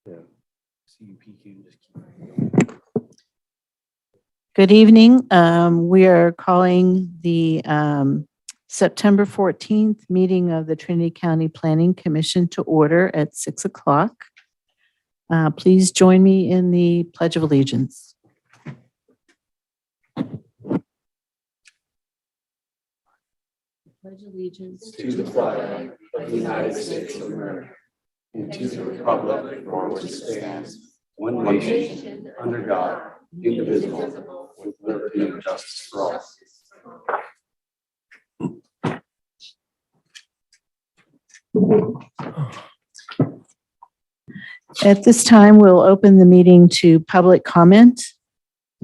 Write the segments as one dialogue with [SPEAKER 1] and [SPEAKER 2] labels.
[SPEAKER 1] The CUP can just keep going.
[SPEAKER 2] Good evening. We are calling the September 14th meeting of the Trinity County Planning Commission to order at 6 o'clock. Please join me in the Pledge of Allegiance. Pledge allegiance
[SPEAKER 1] To the flag of the United States of America and to the republic for which it stands, one nation, under God, indivisible, with liberty and justice for all.
[SPEAKER 2] At this time, we'll open the meeting to public comment.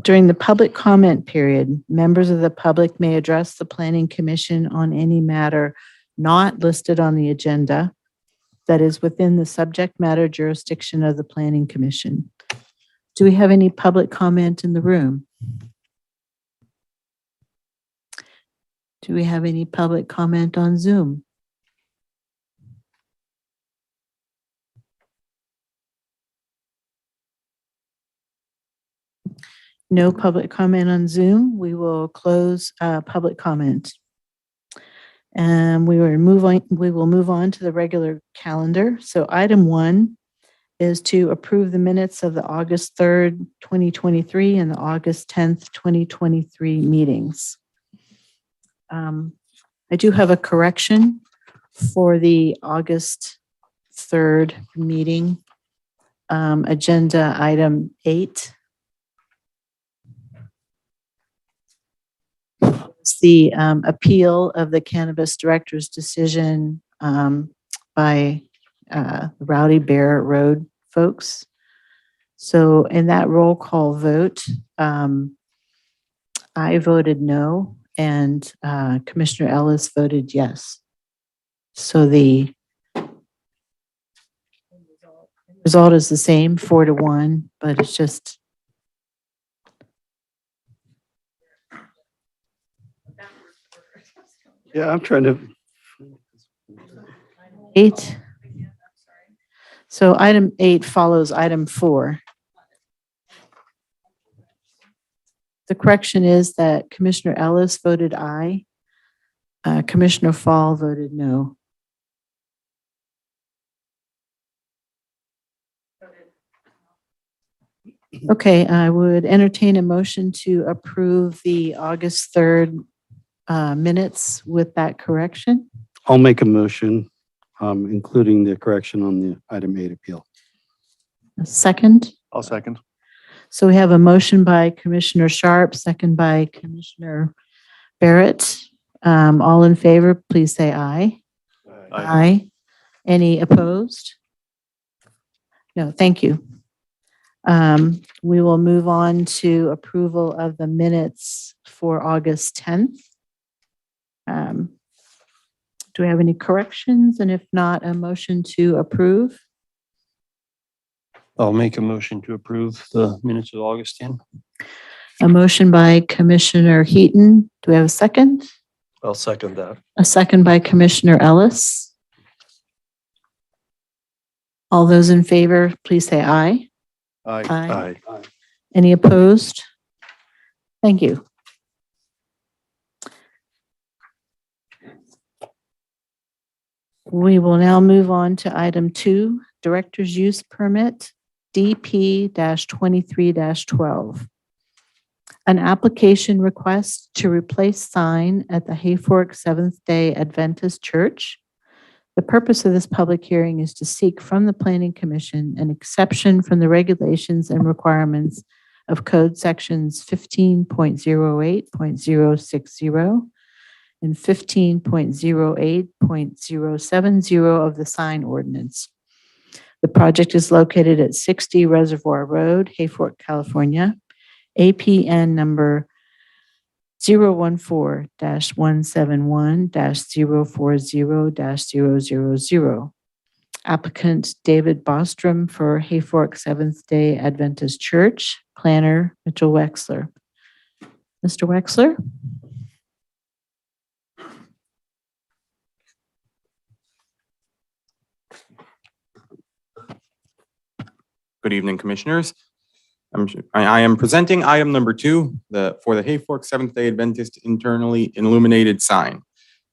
[SPEAKER 2] During the public comment period, members of the public may address the Planning Commission on any matter not listed on the agenda that is within the subject matter jurisdiction of the Planning Commission. Do we have any public comment in the room? Do we have any public comment on Zoom? No public comment on Zoom. We will close public comment. And we will move on to the regular calendar. So item 1 is to approve the minutes of the August 3rd, 2023 and the August 10th, 2023 meetings. I do have a correction for the August 3rd meeting. Agenda item 8. It's the appeal of the cannabis director's decision by the Rowdy Bear Road folks. So in that roll call vote, I voted no and Commissioner Ellis voted yes. So the result is the same, 4-1, but it's just
[SPEAKER 1] Yeah, I'm trying to.
[SPEAKER 2] 8. So item 8 follows item 4. The correction is that Commissioner Ellis voted aye. Commissioner Fall voted no. Okay, I would entertain a motion to approve the August 3rd minutes with that correction.
[SPEAKER 1] I'll make a motion, including the correction on the item 8 appeal.
[SPEAKER 2] A second.
[SPEAKER 3] I'll second.
[SPEAKER 2] So we have a motion by Commissioner Sharp, second by Commissioner Barrett. All in favor, please say aye. Aye. Any opposed? No, thank you. We will move on to approval of the minutes for August 10th. Do we have any corrections? And if not, a motion to approve?
[SPEAKER 3] I'll make a motion to approve the minutes of August 10.
[SPEAKER 2] A motion by Commissioner Heaton. Do we have a second?
[SPEAKER 3] I'll second that.
[SPEAKER 2] A second by Commissioner Ellis. All those in favor, please say aye.
[SPEAKER 3] Aye.
[SPEAKER 2] Any opposed? Thank you. We will now move on to item 2, Director's Use Permit, DP-23-12. An application request to replace sign at the Hayfork Seventh-day Adventist Church. The purpose of this public hearing is to seek from the Planning Commission an exception from the regulations and requirements of Code Sections 15.08.060 and 15.08.070 of the sign ordinance. The project is located at 60 Reservoir Road, Hayfork, California. APN number 014-171-040-000. Applicant David Bostrom for Hayfork Seventh-day Adventist Church. Planner Mitchell Wexler. Mr. Wexler?
[SPEAKER 4] Good evening, Commissioners. I am presenting item number 2 for the Hayfork Seventh-day Adventist internally illuminated sign.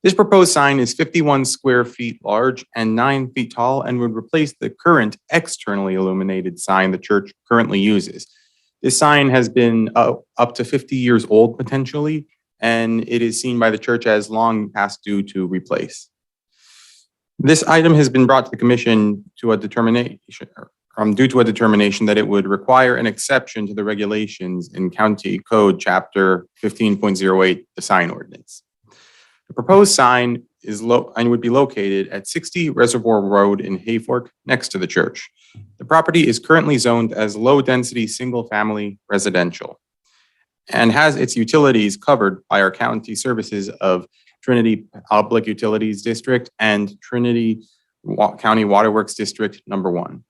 [SPEAKER 4] This proposed sign is 51 square feet large and 9 feet tall and would replace the current externally illuminated sign the church currently uses. This sign has been up to 50 years old potentially, and it is seen by the church as long past due to replace. This item has been brought to the Commission to a determination, due to a determination that it would require an exception to the regulations in County Code Chapter 15.08, the sign ordinance. The proposed sign would be located at 60 Reservoir Road in Hayfork, next to the church. The property is currently zoned as low-density, single-family residential and has its utilities covered by our county services of Trinity Public Utilities District and Trinity County Waterworks District Number 1.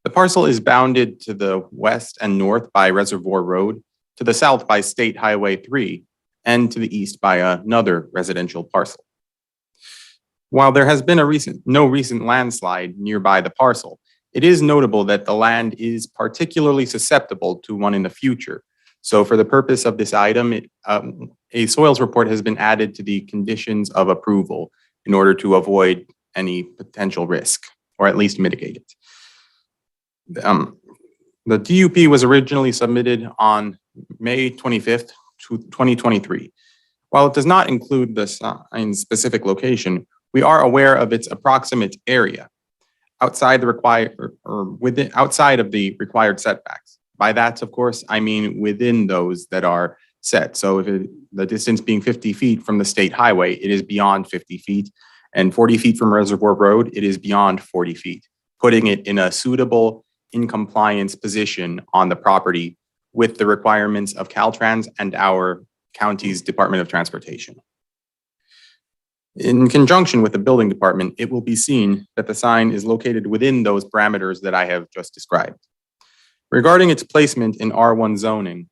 [SPEAKER 4] The parcel is bounded to the west and north by Reservoir Road, to the south by State Highway 3, and to the east by another residential parcel. While there has been no recent landslide nearby the parcel, it is notable that the land is particularly susceptible to one in the future. So for the purpose of this item, a soils report has been added to the conditions of approval in order to avoid any potential risk, or at least mitigate it. The DUP was originally submitted on May 25th, 2023. While it does not include the sign's specific location, we are aware of its approximate area outside of the required setbacks. By that, of course, I mean within those that are set. So if the distance being 50 feet from the state highway, it is beyond 50 feet, and 40 feet from Reservoir Road, it is beyond 40 feet, putting it in a suitable, in compliance position on the property with the requirements of Caltrans and our county's Department of Transportation. In conjunction with the building department, it will be seen that the sign is located within those parameters that I have just described. Regarding its placement in R1 zoning,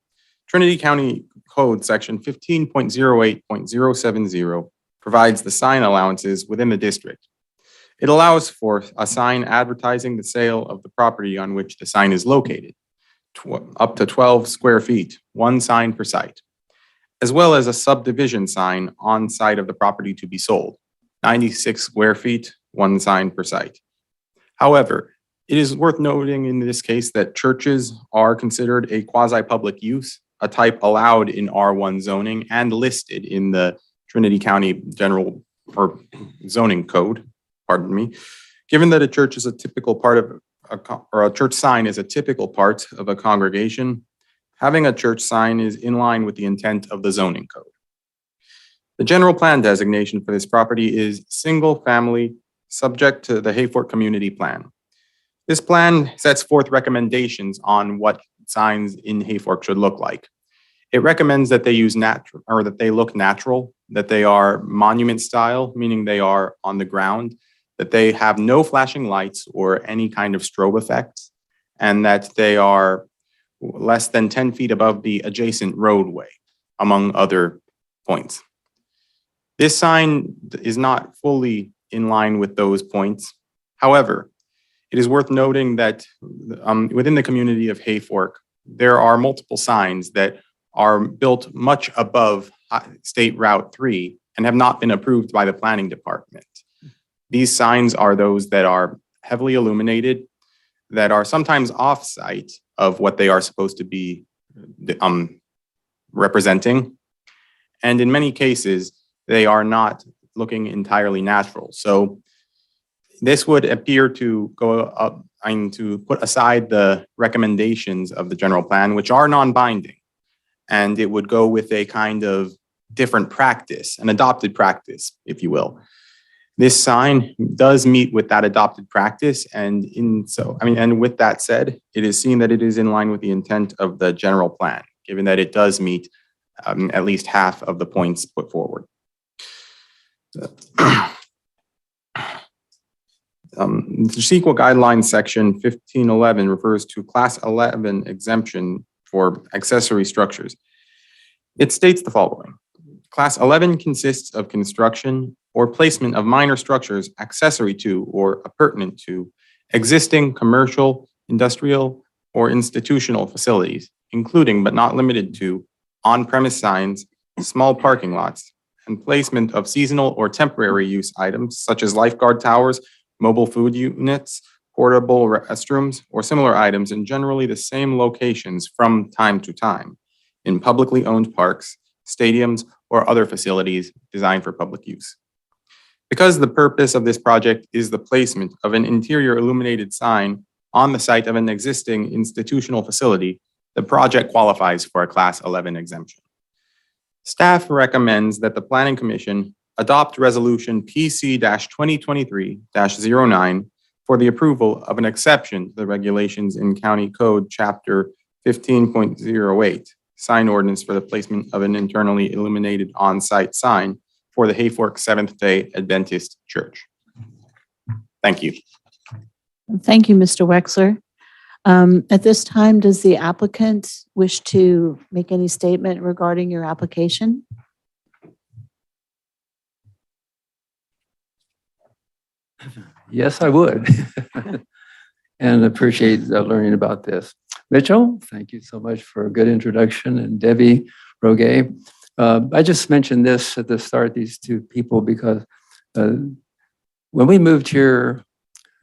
[SPEAKER 4] Trinity County Code Section 15.08.070 provides the sign allowances within the district. It allows for a sign advertising the sale of the property on which the sign is located, up to 12 square feet, one sign per site, as well as a subdivision sign on site of the property to be sold, 96 square feet, one sign per site. However, it is worth noting in this case that churches are considered a quasi-public use, a type allowed in R1 zoning and listed in the Trinity County General or Zoning Code, pardon me. Given that a church is a typical part of a church sign is a typical part of a congregation, having a church sign is in line with the intent of the zoning code. The general plan designation for this property is single family, subject to the Hayfork Community Plan. This plan sets forth recommendations on what signs in Hayfork should look like. It recommends that they use natural, or that they look natural, that they are monument style, meaning they are on the ground, that they have no flashing lights or any kind of strobe effects, and that they are less than 10 feet above the adjacent roadway, among other points. This sign is not fully in line with those points. However, it is worth noting that within the community of Hayfork, there are multiple signs that are built much above State Route 3 and have not been approved by the planning department. These signs are those that are heavily illuminated, that are sometimes off-site of what they are supposed to be representing. And in many cases, they are not looking entirely natural. So this would appear to go up and to put aside the recommendations of the general plan, which are non-binding. And it would go with a kind of different practice, an adopted practice, if you will. This sign does meet with that adopted practice, and with that said, it is seen that it is in line with the intent of the general plan, given that it does meet at least half of the points put forward. The CEQA guidelines section 1511 refers to class 11 exemption for accessory structures. It states the following: class 11 consists of construction or placement of minor structures accessory to or appurtenant to existing commercial, industrial, or institutional facilities, including but not limited to on-premise signs, small parking lots, and placement of seasonal or temporary use items such as lifeguard towers, mobile food units, portable restrooms, or similar items in generally the same locations from time to time in publicly owned parks, stadiums, or other facilities designed for public use. Because the purpose of this project is the placement of an interior illuminated sign on the site of an existing institutional facility, the project qualifies for a Class 11 exemption. Staff recommends that the Planning Commission adopt Resolution PC-2023-09 for the approval of an exception to the regulations in County Code Chapter 15.08, sign ordinance for the placement of an internally illuminated on-site sign for the Hayfork Seventh-day Adventist Church. Thank you.
[SPEAKER 2] Thank you, Mr. Wexler. At this time, does the applicant wish to make any statement regarding your application?
[SPEAKER 5] Yes, I would. And appreciate learning about this. Mitchell, thank you so much for a good introduction. And Debbie Roget. I just mentioned this at the start, these two people, because when we moved here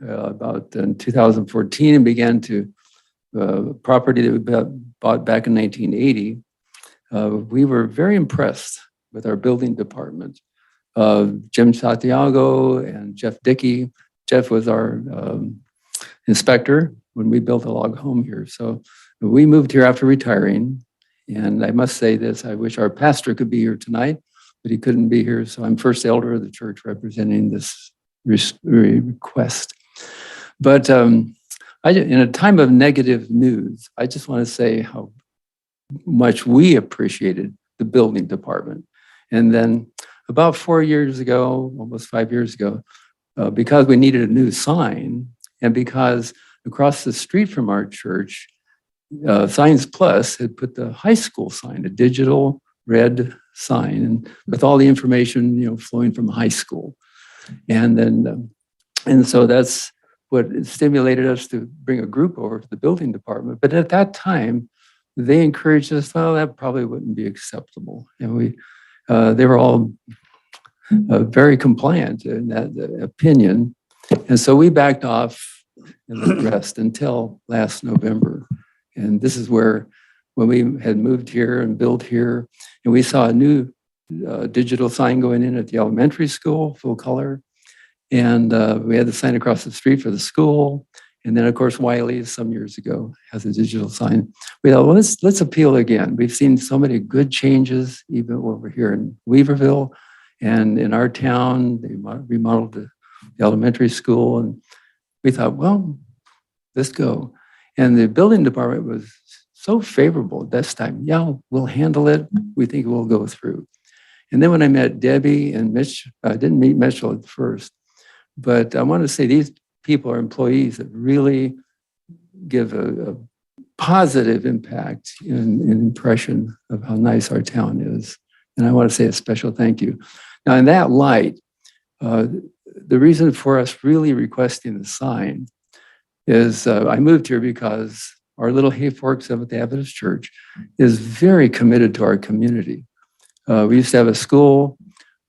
[SPEAKER 5] about in 2014 and began to property that we bought back in 1980, we were very impressed with our building department. Jim Santiago and Jeff Dickey. Jeff was our inspector when we built a log home here. So we moved here after retiring. And I must say this, I wish our pastor could be here tonight, but he couldn't be here. So I'm first elder of the church representing this request. But in a time of negative news, I just want to say how much we appreciated the building department. And then about 4 years ago, almost 5 years ago, because we needed a new sign, and because across the street from our church, Signs Plus had put the high school sign, a digital red sign, and with all the information, flowing from high school. And then, and so that's what stimulated us to bring a group over to the building department. But at that time, they encouraged us, well, that probably wouldn't be acceptable. And they were all very compliant in that opinion. And so we backed off and let rest until last November. And this is where, when we had moved here and built here, and we saw a new digital sign going in at the elementary school, full color. And we had the sign across the street for the school. And then, of course, Wiley's some years ago has a digital sign. We thought, well, let's appeal again. We've seen so many good changes, even over here in Weaverville and in our town. They remodeled the elementary school. And we thought, well, let's go. And the building department was so favorable this time. Yeah, we'll handle it. We think it will go through. And then when I met Debbie and Mitch, I didn't meet Mitchell at first, but I want to say these people are employees that really give a positive impact and an impression of how nice our town is. And I want to say a special thank you. Now, in that light, the reason for us really requesting the sign is I moved here because our little Hayfork Seventh-day Adventist Church is very committed to our community. We used to have a school,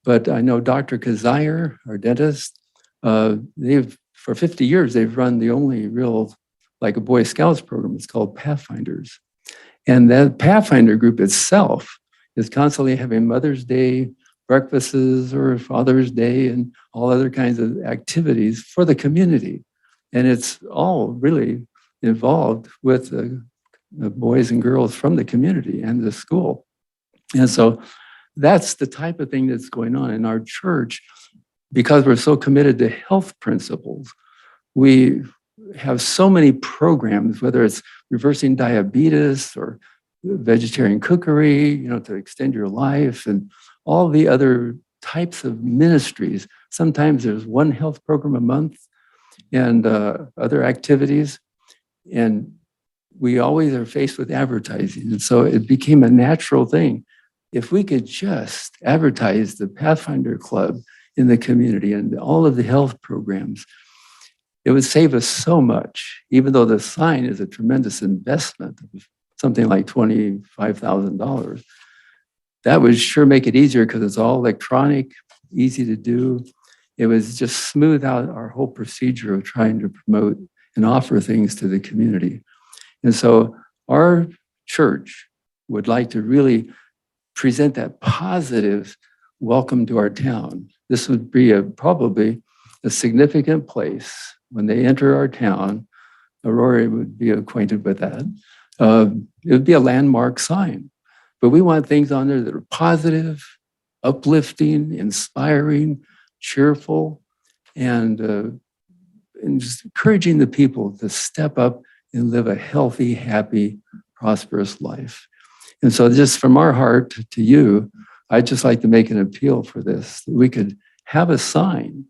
[SPEAKER 5] but I know Dr. Kazire, our dentist, for 50 years, they've run the only real, like a Boy Scouts program. It's called Pathfinders. And that Pathfinder group itself is constantly having Mother's Day breakfasts or Father's Day and all other kinds of activities for the community. And it's all really involved with the boys and girls from the community and the school. And so that's the type of thing that's going on in our church. Because we're so committed to health principles, we have so many programs, whether it's reversing diabetes or vegetarian cookery, to extend your life, and all the other types of ministries. Sometimes there's one health program a month and other activities. And we always are faced with advertising. And so it became a natural thing. If we could just advertise the Pathfinder Club in the community and all of the health programs, it would save us so much, even though the sign is a tremendous investment, something like $25,000. That would sure make it easier because it's all electronic, easy to do. It was just smooth out our whole procedure of trying to promote and offer things to the community. And so our church would like to really present that positive welcome to our town. This would be probably a significant place when they enter our town. Aurora would be acquainted with that. It would be a landmark sign. But we want things on there that are positive, uplifting, inspiring, cheerful, and just encouraging the people to step up and live a healthy, happy, prosperous life. And so just from our heart to you, I'd just like to make an appeal for this. That we could have a sign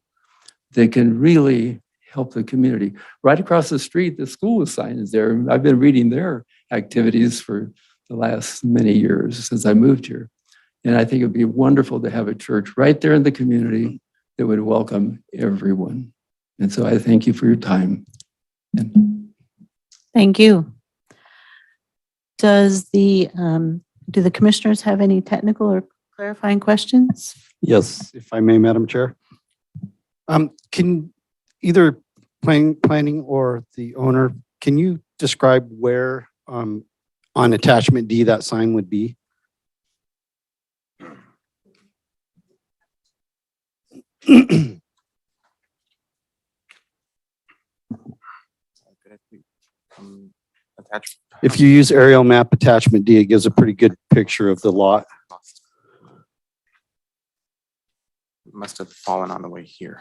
[SPEAKER 5] that can really help the community. Right across the street, the school sign is there. I've been reading their activities for the last many years since I moved here. And I think it'd be wonderful to have a church right there in the community that would welcome everyone. And so I thank you for your time.
[SPEAKER 2] Thank you. Do the commissioners have any technical or clarifying questions?
[SPEAKER 1] Yes, if I may, Madam Chair. Can either planning or the owner, can you describe where on attachment D that sign would be? If you use aerial map attachment D, it gives a pretty good picture of the lot.
[SPEAKER 4] Must have fallen on the way here.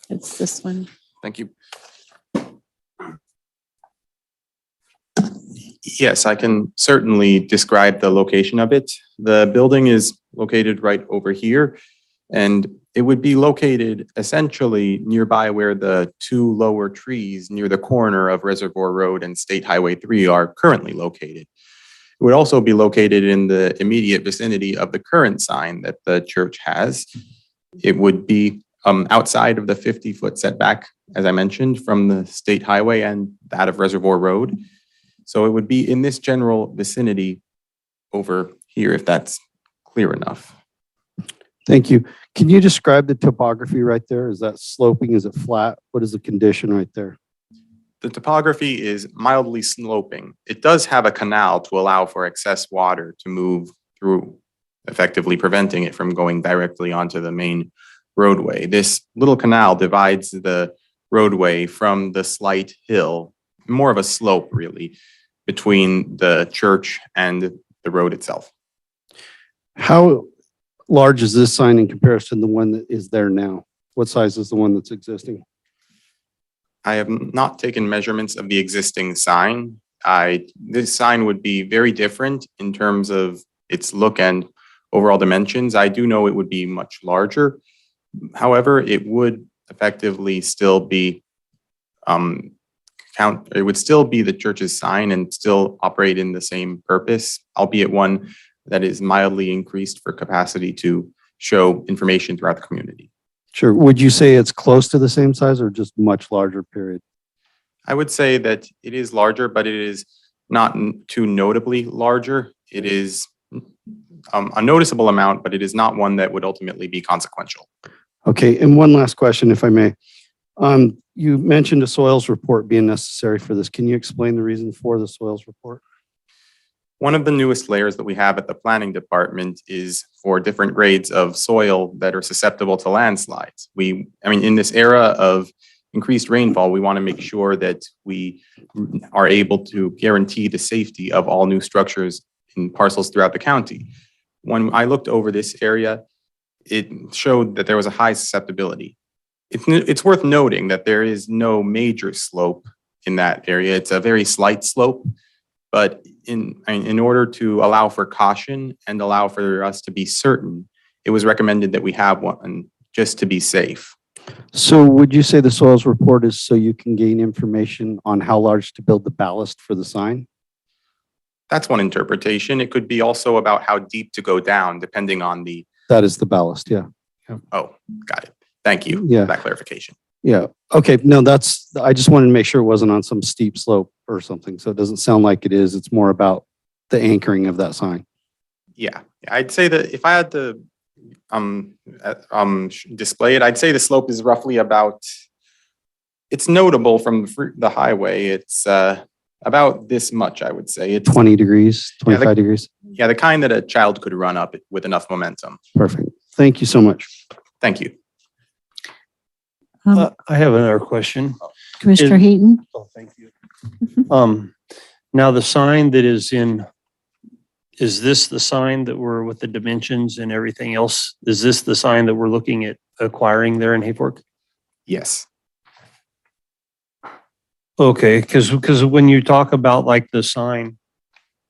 [SPEAKER 2] It's this one.
[SPEAKER 4] Thank you. Yes, I can certainly describe the location of it. The building is located right over here, and it would be located essentially nearby where the two lower trees near the corner of Reservoir Road and State Highway 3 are currently located. It would also be located in the immediate vicinity of the current sign that the church has. It would be outside of the 50-foot setback, as I mentioned, from the state highway and that of Reservoir Road. So it would be in this general vicinity over here, if that's clear enough.
[SPEAKER 1] Thank you. Can you describe the topography right there? Is that sloping? Is it flat? What is the condition right there?
[SPEAKER 4] The topography is mildly sloping. It does have a canal to allow for excess water to move through, effectively preventing it from going directly onto the main roadway. This little canal divides the roadway from the slight hill, more of a slope really, between the church and the road itself.
[SPEAKER 1] How large is this sign in comparison to the one that is there now? What size is the one that's existing?
[SPEAKER 4] I have not taken measurements of the existing sign. This sign would be very different in terms of its look and overall dimensions. I do know it would be much larger. However, it would effectively still be it would still be the church's sign and still operate in the same purpose, albeit one that is mildly increased for capacity to show information throughout the community.
[SPEAKER 1] Sure. Would you say it's close to the same size or just much larger period?
[SPEAKER 4] I would say that it is larger, but it is not too notably larger. It is a noticeable amount, but it is not one that would ultimately be consequential.
[SPEAKER 1] Okay. And one last question, if I may. You mentioned a soils report being necessary for this. Can you explain the reason for the soils report?
[SPEAKER 4] One of the newest layers that we have at the planning department is for different grades of soil that are susceptible to landslides. In this era of increased rainfall, we want to make sure that we are able to guarantee the safety of all new structures in parcels throughout the county. When I looked over this area, it showed that there was a high susceptibility. It's worth noting that there is no major slope in that area. It's a very slight slope, but in order to allow for caution and allow for us to be certain, it was recommended that we have one just to be safe.
[SPEAKER 1] So would you say the soils report is so you can gain information on how large to build the ballast for the sign?
[SPEAKER 4] That's one interpretation. It could be also about how deep to go down, depending on the...
[SPEAKER 1] That is the ballast, yeah.
[SPEAKER 4] Oh, got it. Thank you
[SPEAKER 1] Yeah.
[SPEAKER 4] for that clarification.
[SPEAKER 1] Yeah, okay, no, I just wanted to make sure it wasn't on some steep slope or something, so it doesn't sound like it is. It's more about the anchoring of that sign.
[SPEAKER 4] Yeah, I'd say that if I had to display it, I'd say the slope is roughly about, it's notable from the highway. It's about this much, I would say. It's
[SPEAKER 1] 20 degrees, 25 degrees?
[SPEAKER 4] yeah, the kind that a child could run up with enough momentum.
[SPEAKER 1] Perfect. Thank you so much.
[SPEAKER 4] Thank you.
[SPEAKER 3] I have another question.
[SPEAKER 2] Commissioner Heaton?
[SPEAKER 3] Oh, thank you. Now the sign that is this the sign that we're with the dimensions and everything else? Is this the sign that we're looking at acquiring there in Hayfork?
[SPEAKER 4] Yes.
[SPEAKER 3] Okay, because when you talk about like the sign,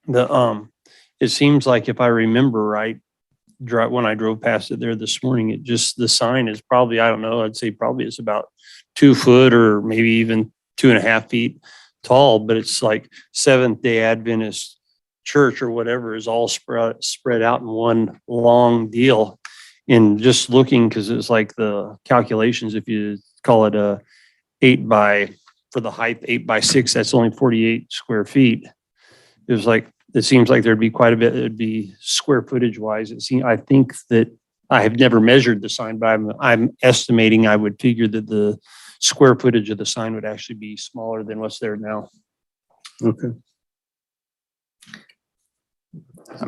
[SPEAKER 3] it seems like if I remember right, when I drove past it there this morning, the sign is probably, I don't know, I'd say probably it's about 2 foot or maybe even 2.5 feet tall, but it's like Seventh-day Adventist Church or whatever is all spread out in one long deal. And just looking, because it's like the calculations, if you call it a 8 by, for the height, 8 by 6, that's only 48 square feet. It seems like there'd be quite a bit, it'd be square footage wise. I think that I have never measured the sign, but I'm estimating, I would figure that the square footage of the sign would actually be smaller than what's there now.
[SPEAKER 1] Okay.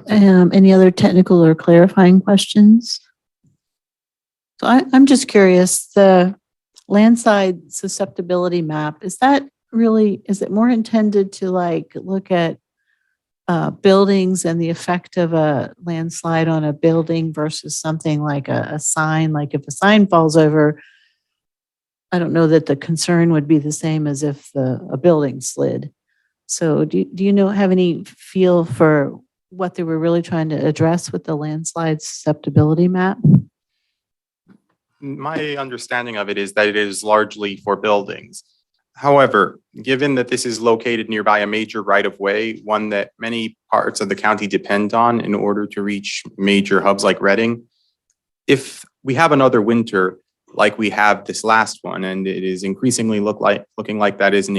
[SPEAKER 2] Any other technical or clarifying questions? So I'm just curious, the landside susceptibility map, is it more intended to like look at buildings and the effect of a landslide on a building versus something like a sign? Like if a sign falls over, I don't know that the concern would be the same as if a building slid. So do you have any feel for what they were really trying to address with the landslide susceptibility map?
[SPEAKER 4] My understanding of it is that it is largely for buildings. However, given that this is located nearby a major right-of-way, one that many parts of the county depend on in order to reach major hubs like Reading, if we have another winter like we have this last one, and it is increasingly looking like that is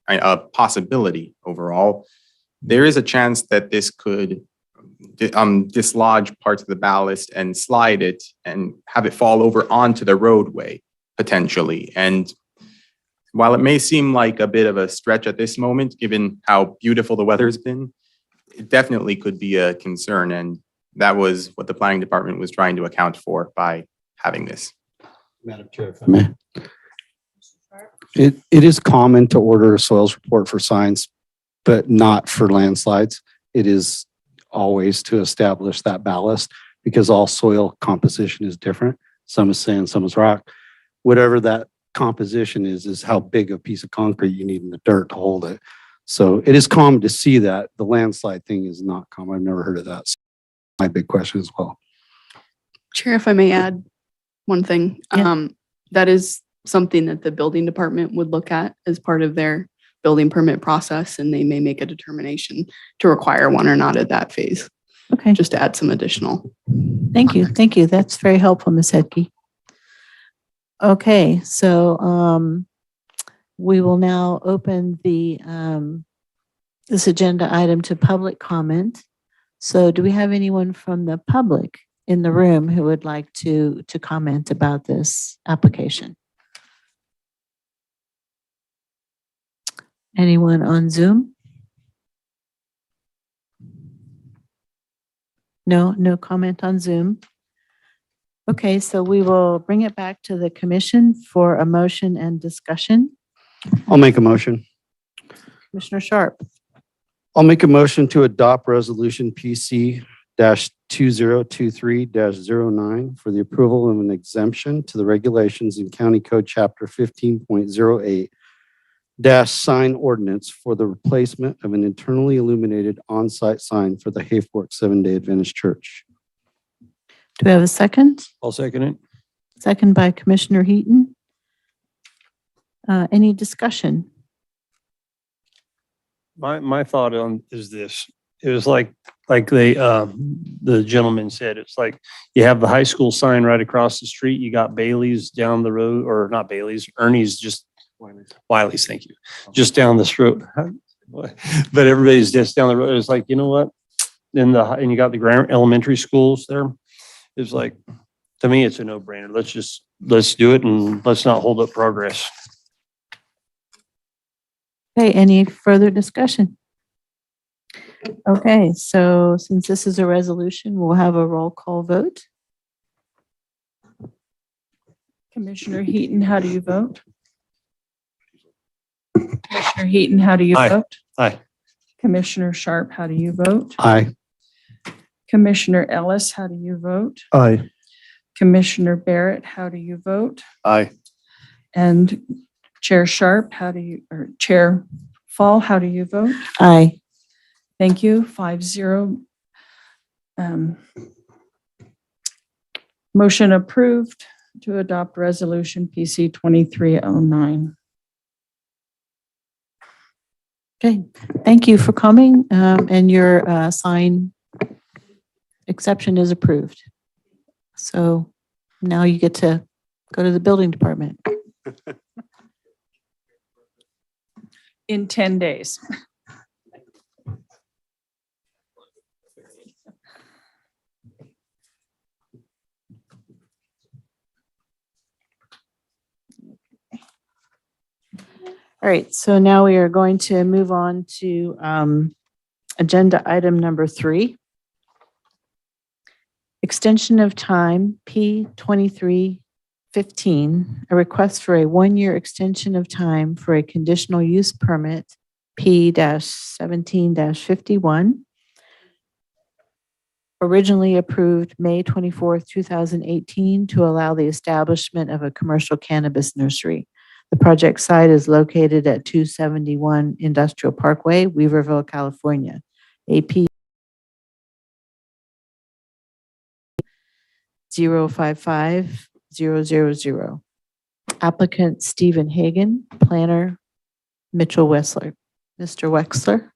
[SPEAKER 4] a possibility overall, there is a chance that this could dislodge parts of the ballast and slide it and have it fall over onto the roadway potentially. And while it may seem like a bit of a stretch at this moment, given how beautiful the weather's been, it definitely could be a concern. And that was what the planning department was trying to account for by having this.
[SPEAKER 1] Madam Chair, if I may. It is common to order a soils report for signs, but not for landslides. It is always to establish that ballast because all soil composition is different. Some is sand, some is rock. Whatever that composition is how big a piece of concrete you need in the dirt to hold it. So it is common to see that. The landslide thing is not common. I've never heard of that. So my big question as well.
[SPEAKER 6] Chair, if I may add one thing,
[SPEAKER 2] Yeah.
[SPEAKER 6] that is something that the building department would look at as part of their building permit process, and they may make a determination to require one or not at that phase,
[SPEAKER 2] Okay,
[SPEAKER 6] just to add some additional.
[SPEAKER 2] thank you. Thank you. That's very helpful, Ms. Hedke. Okay, so we will now open this agenda item to public comment. So do we have anyone from the public in the room who would like to comment about this application? Anyone on Zoom? No comment on Zoom. Okay, so we will bring it back to the commission for a motion and discussion.
[SPEAKER 1] I'll make a motion.
[SPEAKER 2] Commissioner Sharp,
[SPEAKER 1] I'll make a motion to adopt resolution PC-2023-09 for the approval of an exemption to the regulations in County Code Chapter 15.08 sign ordinance for the replacement of an internally illuminated on-site sign for the Hayfork Seventh-day Adventist Church.
[SPEAKER 2] do we have a second?
[SPEAKER 3] I'll second it.
[SPEAKER 2] Second by Commissioner Heaton. Any discussion?
[SPEAKER 3] My thought on is this. It was like they the gentleman said. It's like you have the high school sign right across the street. You got Bailey's down the road, or not Bailey's, Ernie's just Wiley's, thank you, just down the street. But everybody's just down the road. It's like, you know what? And you got the elementary schools there. It's like, to me, it's a no-brainer. Let's do it and let's not hold up progress.
[SPEAKER 2] Okay, any further discussion? Okay, so since this is a resolution, we'll have a roll call vote.
[SPEAKER 7] Commissioner Heaton, how do you vote? Commissioner Heaton, how do you
[SPEAKER 3] Aye.
[SPEAKER 7] vote?
[SPEAKER 3] Aye.
[SPEAKER 7] Commissioner Sharp, how do you vote?
[SPEAKER 3] Aye.
[SPEAKER 7] Commissioner Ellis, how do you vote?
[SPEAKER 3] Aye.
[SPEAKER 7] Commissioner Barrett, how do you vote?
[SPEAKER 3] Aye.
[SPEAKER 7] And Chair Sharp, or Chair Fall, how do you vote?
[SPEAKER 2] Aye.
[SPEAKER 7] Thank you, 5-0. Motion approved to adopt resolution PC 2309.
[SPEAKER 2] Okay, thank you for coming, and your sign exception is approved. So now you get to go to the building department.
[SPEAKER 7] In 10 days.
[SPEAKER 2] All right, so now we are going to move on to agenda item number 3. Extension of time, P 2315, a request for a 1-year extension of time for a conditional use permit, P-17-51. Originally approved May 24th, 2018, to allow the establishment of a commercial cannabis nursery. The project site is located at 271 Industrial Parkway, Weaverville, California. AP 055000. Applicant Stephen Hagan, planner Mitchell Wexler. Mr. Wexler.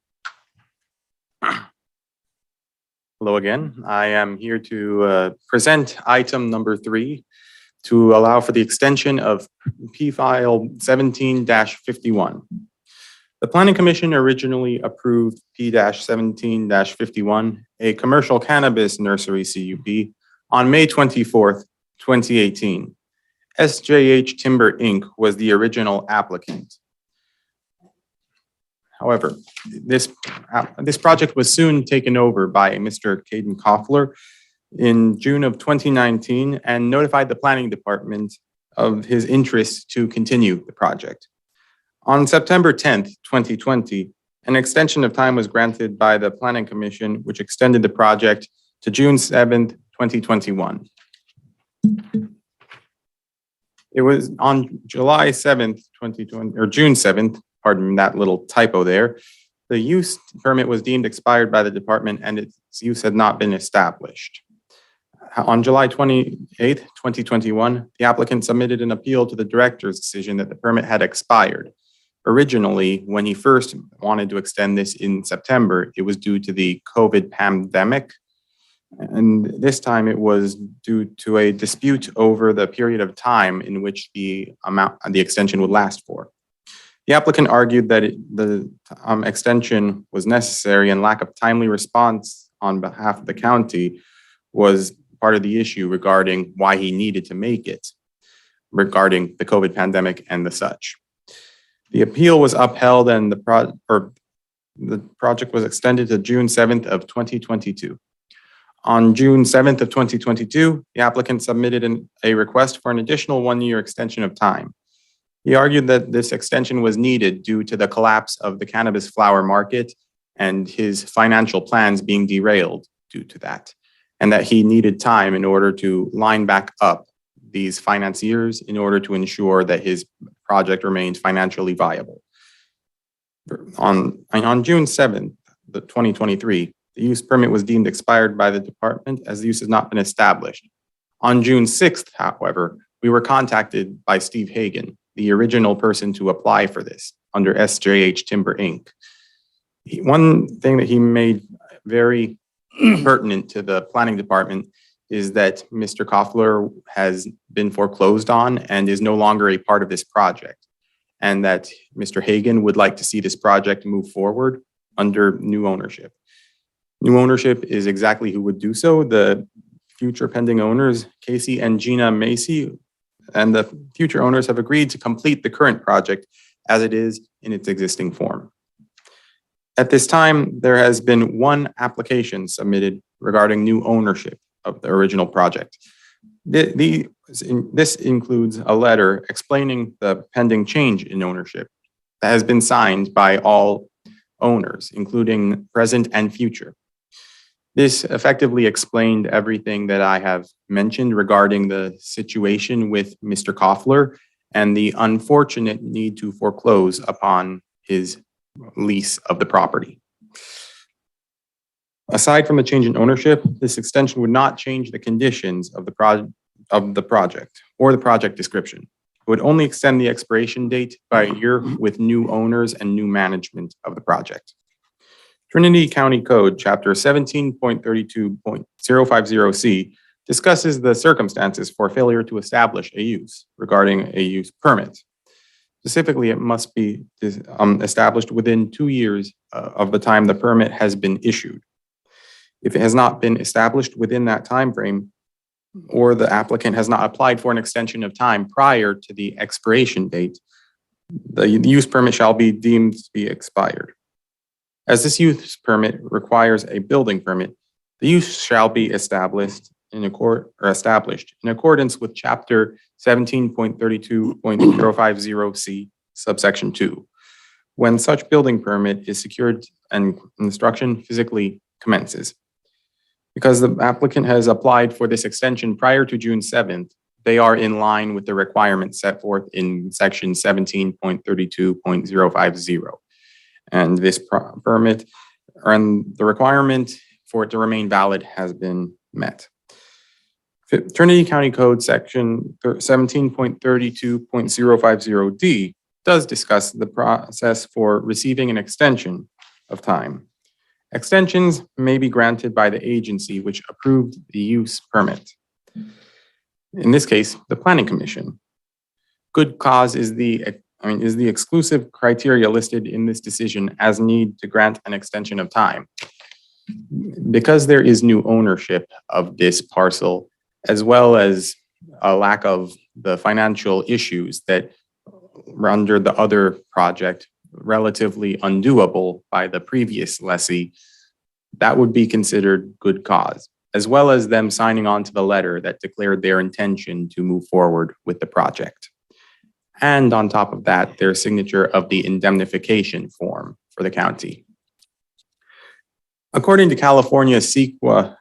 [SPEAKER 4] Hello again. I am here to present item number 3 to allow for the extension of P file 17-51. The Planning Commission originally approved P-17-51, a commercial cannabis nursery CUP, on May 24th, 2018. SJH Timber Inc. was the original applicant. However, this project was soon taken over by Mr. Caden Koffler in June of 2019 and notified the planning department of his interest to continue the project. On September 10th, 2020, an extension of time was granted by the Planning Commission, which extended the project to June 7th, 2021. It was on July 7th, 2020, or June 7th, pardon that little typo there, the use permit was deemed expired by the department and its use had not been established. On July 28th, 2021, the applicant submitted an appeal to the director's decision that the permit had expired. Originally, when he first wanted to extend this in September, it was due to the COVID pandemic. And this time it was due to a dispute over the period of time in which the extension would last for. The applicant argued that the extension was necessary and lack of timely response on behalf of the county was part of the issue regarding why he needed to make it regarding the COVID pandemic and the such. The appeal was upheld and the project was extended to June 7th of 2022. On June 7th of 2022, the applicant submitted a request for an additional 1-year extension of time. He argued that this extension was needed due to the collapse of the cannabis flower market and his financial plans being derailed due to that, and that he needed time in order to line back up these financiers in order to ensure that his project remained financially viable. On June 7th, 2023, the use permit was deemed expired by the department as the use has not been established. On June 6th, however, we were contacted by Steve Hagan, the original person to apply for this under SJH Timber Inc. One thing that he made very pertinent to the planning department is that Mr. Koffler has been foreclosed on and is no longer a part of this project, and that Mr. Hagan would like to see this project move forward under new ownership. New ownership is exactly who would do so. The future pending owners, Casey and Gina Macy, and the future owners have agreed to complete the current project as it is in its existing form. At this time, there has been one application submitted regarding new ownership of the original project. This includes a letter explaining the pending change in ownership that has been signed by all owners, including present and future. This effectively explained everything that I have mentioned regarding the situation with Mr. Koffler and the unfortunate need to foreclose upon his lease of the property. Aside from the change in ownership, this extension would not change the conditions of the project or the project description. It would only extend the expiration date by a year with new owners and new management of the project. Trinity County Code, Chapter 17.32.050C discusses the circumstances for failure to establish a use regarding a use permit. Specifically, it must be established within 2 years of the time the permit has been issued. If it has not been established within that time frame, or the applicant has not applied for an extension of time prior to the expiration date, the use permit shall be deemed to be expired. As this use permit requires a building permit, the use shall be established in accordance with Chapter 17.32.050C, subsection 2, when such building permit is secured and construction physically commences. Because the applicant has applied for this extension prior to June 7th, they are in line with the requirements set forth in section 17.32.050. And this permit and the requirement for it to remain valid has been met. Trinity County Code section 17.32.050D does discuss the process for receiving an extension of time. Extensions may be granted by the agency which approved the use permit. In this case, the Planning Commission. Good cause is the exclusive criteria listed in this decision as need to grant an extension of time. Because there is new ownership of this parcel, as well as a lack of the financial issues that render the other project relatively undoable by the previous lessee, that would be considered good cause, as well as them signing on to the letter that declared their intention to move forward with the project. And on top of that, their signature of the indemnification form for the county. According to California CEQA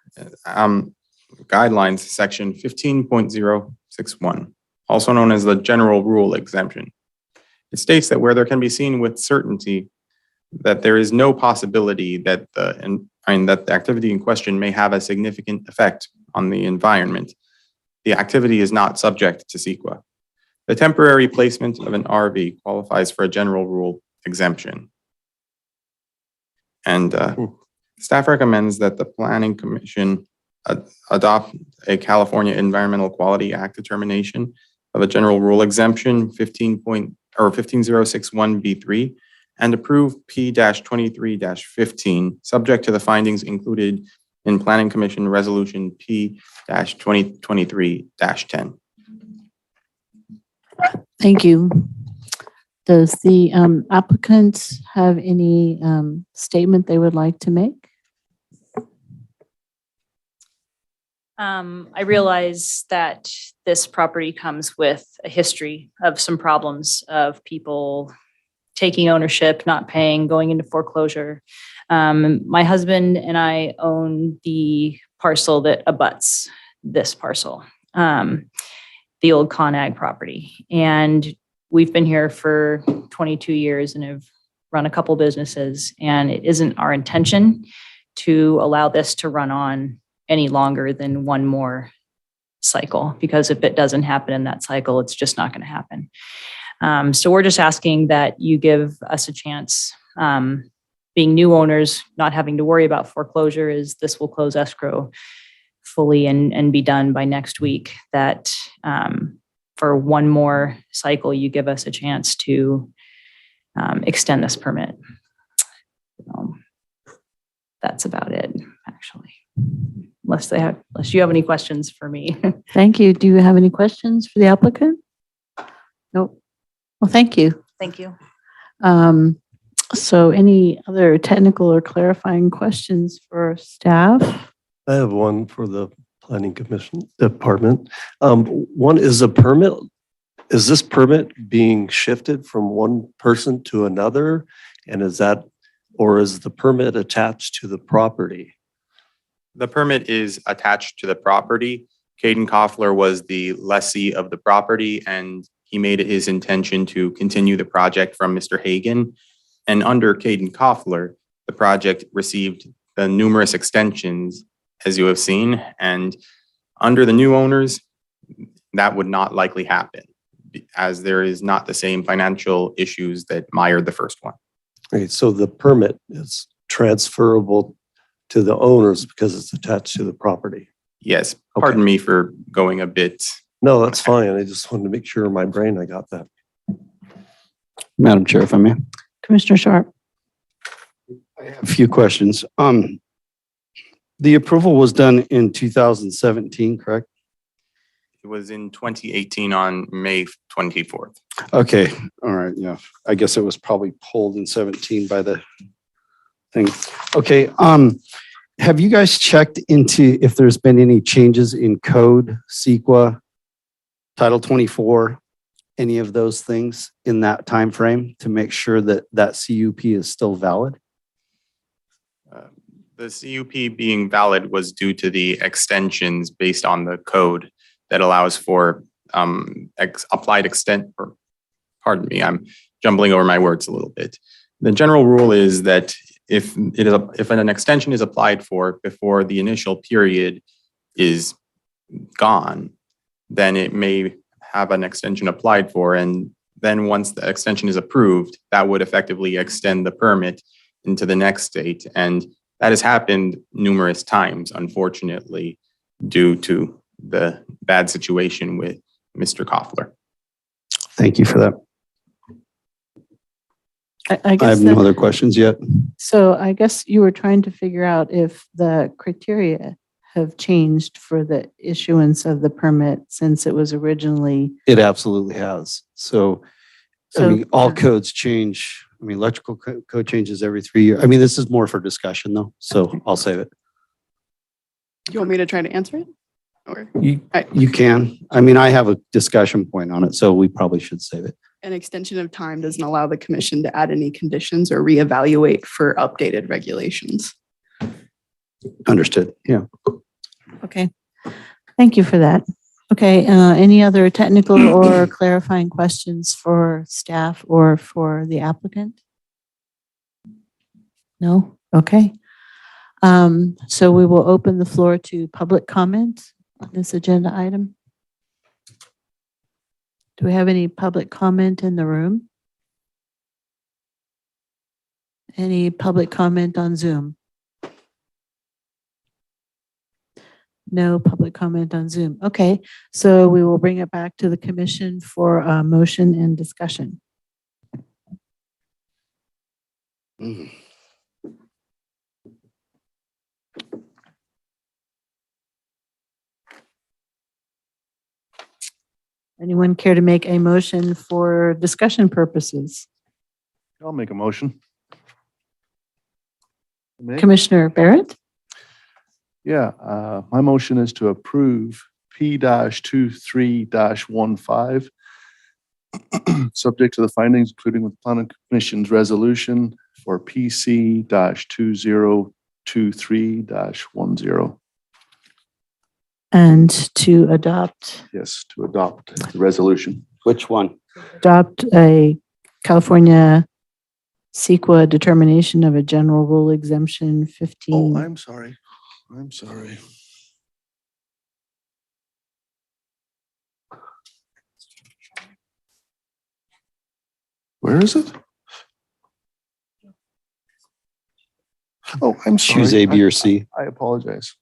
[SPEAKER 4] guidelines, section 15.061, also known as the general rule exemption, it states that where there can be seen with certainty that there is no possibility that the activity in question may have a significant effect on the environment, the activity is not subject to CEQA. The temporary placement of an RV qualifies for a general rule exemption. And staff recommends that the Planning Commission adopt a California Environmental Quality Act determination of a general rule exemption 15061B3 and approve P-23-15 subject to the findings included in Planning Commission Resolution P-2023-10.
[SPEAKER 2] Thank you. Does the applicant have any statement they would like to make?
[SPEAKER 8] I realize that this property comes with a history of some problems of people taking ownership, not paying, going into foreclosure. My husband and I own the parcel that abuts this parcel, the old ConAg property. And we've been here for 22 years and have run a couple businesses. And it isn't our intention to allow this to run on any longer than one more cycle, because if it doesn't happen in that cycle, it's just not going to happen. So we're just asking that you give us a chance being new owners, not having to worry about foreclosure is this will close escrow fully and be done by next week. That for one more cycle, you give us a chance to extend this permit. That's about it, actually. Unless you have any questions for me.
[SPEAKER 2] Thank you. Do you have any questions for the applicant? Nope. Well, thank you.
[SPEAKER 8] Thank you.
[SPEAKER 2] So any other technical or clarifying questions for staff?
[SPEAKER 9] I have one for the planning commission department. One is is this permit being shifted from one person to another? And is the permit attached to the property?
[SPEAKER 4] The permit is attached to the property. Caden Koffler was the lessee of the property, and he made it his intention to continue the project from Mr. Hagan. And under Caden Koffler, the project received the numerous extensions, as you have seen. And under the new owners, that would not likely happen, as there is not the same financial issues that mired the first one.
[SPEAKER 9] Okay, so the permit is transferable to the owners because it's attached to the property.
[SPEAKER 4] Yes, pardon me for going a bit.
[SPEAKER 9] No, that's fine. I just wanted to make sure in my brain I got that.
[SPEAKER 1] Madam Chair, if I may.
[SPEAKER 2] Commissioner Sharp?
[SPEAKER 1] I have a few questions. The approval was done in 2017, correct?
[SPEAKER 4] It was in 2018 on May 24th.
[SPEAKER 1] Okay, all right, yeah. I guess it was probably pulled in 17 by the thing. Okay, have you guys checked into if there's been any changes in code, CEQA, Title 24, any of those things in that time frame to make sure that that CUP is still valid?
[SPEAKER 4] The CUP being valid was due to the extensions based on the code that allows for applied extent, or pardon me, I'm jumbling over my words a little bit. The general rule is that if an extension is applied for before the initial period is gone, then it may have an extension applied for. And then once the extension is approved, that would effectively extend the permit into the next date. And that has happened numerous times, unfortunately, due to the bad situation with Mr. Koffler.
[SPEAKER 1] Thank you for that.
[SPEAKER 2] I
[SPEAKER 1] I
[SPEAKER 2] guess
[SPEAKER 1] have no other questions yet.
[SPEAKER 2] so I guess you were trying to figure out if the criteria have changed for the issuance of the permit since it was originally.
[SPEAKER 1] It absolutely has. So, I
[SPEAKER 2] So,
[SPEAKER 1] mean, all
[SPEAKER 2] yeah.
[SPEAKER 1] codes change. I mean, electrical code changes every 3 years. I mean, this is more for discussion though, so I'll save it.
[SPEAKER 6] Do you want me to try to answer it? Or
[SPEAKER 1] You can. I mean, I have a discussion point on it, so we probably should save it.
[SPEAKER 6] an extension of time doesn't allow the commission to add any conditions or reevaluate for updated regulations.
[SPEAKER 1] Understood. Yeah.
[SPEAKER 2] Okay. Thank you for that. Okay, any other technical or clarifying questions for staff or for the applicant? No? Okay. So we will open the floor to public comment on this agenda item. Do we have any public comment in the room? Any public comment on Zoom? No public comment on Zoom. Okay, so we will bring it back to the commission for a motion and discussion. Anyone care to make a motion for discussion purposes?
[SPEAKER 9] I'll make a motion.
[SPEAKER 2] Commissioner Barrett?
[SPEAKER 10] Yeah, my motion is to approve P-23-15, subject to the findings, including with planning commission's resolution for PC-2023-10.
[SPEAKER 2] And to adopt
[SPEAKER 10] Yes, to adopt the resolution.
[SPEAKER 1] Which one?
[SPEAKER 2] a California CEQA determination of a general rule exemption 15.
[SPEAKER 10] Oh, I'm sorry. I'm sorry. Where is it? Oh, I'm sorry.
[SPEAKER 1] Choose A, B, or C.
[SPEAKER 10] I apologize.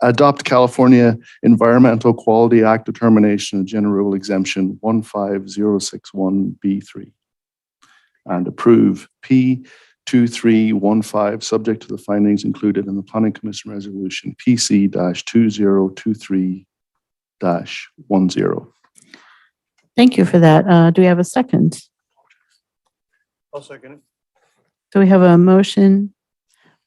[SPEAKER 10] Adopt California Environmental Quality Act determination, general exemption 15061B3. And approve P2315, subject to the findings included in the Planning Commission resolution PC-2023-10.
[SPEAKER 2] Thank you for that. Do we have a second?
[SPEAKER 3] I'll second it.
[SPEAKER 2] So we have a motion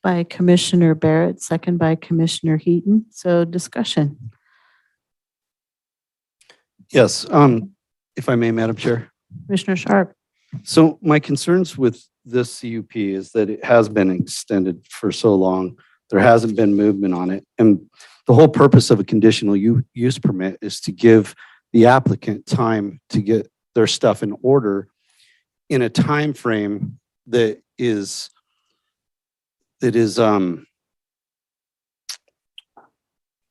[SPEAKER 2] by Commissioner Barrett, second by Commissioner Heaton. So discussion.
[SPEAKER 1] Yes, if I may, Madam Chair.
[SPEAKER 2] Commissioner Sharp.
[SPEAKER 1] So my concerns with this CUP is that it has been extended for so long. There hasn't been movement on it. And the whole purpose of a conditional use permit is to give the applicant time to get their stuff in order in a time frame that is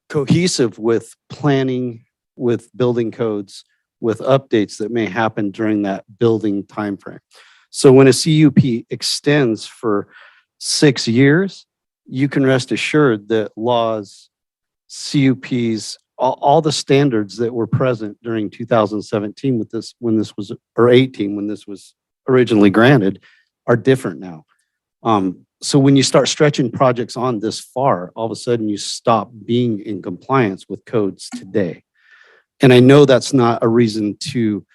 [SPEAKER 1] cohesive with planning, with building codes, with updates that may happen during that building timeframe. So when a CUP extends for 6 years, you can rest assured that laws, CUPs, all the standards that were present during 2017 with this, when this was, or 18, when this was originally granted, are different now. So when you start stretching projects on this far, all of a sudden you stop being in compliance with codes today. And I know that's not a reason to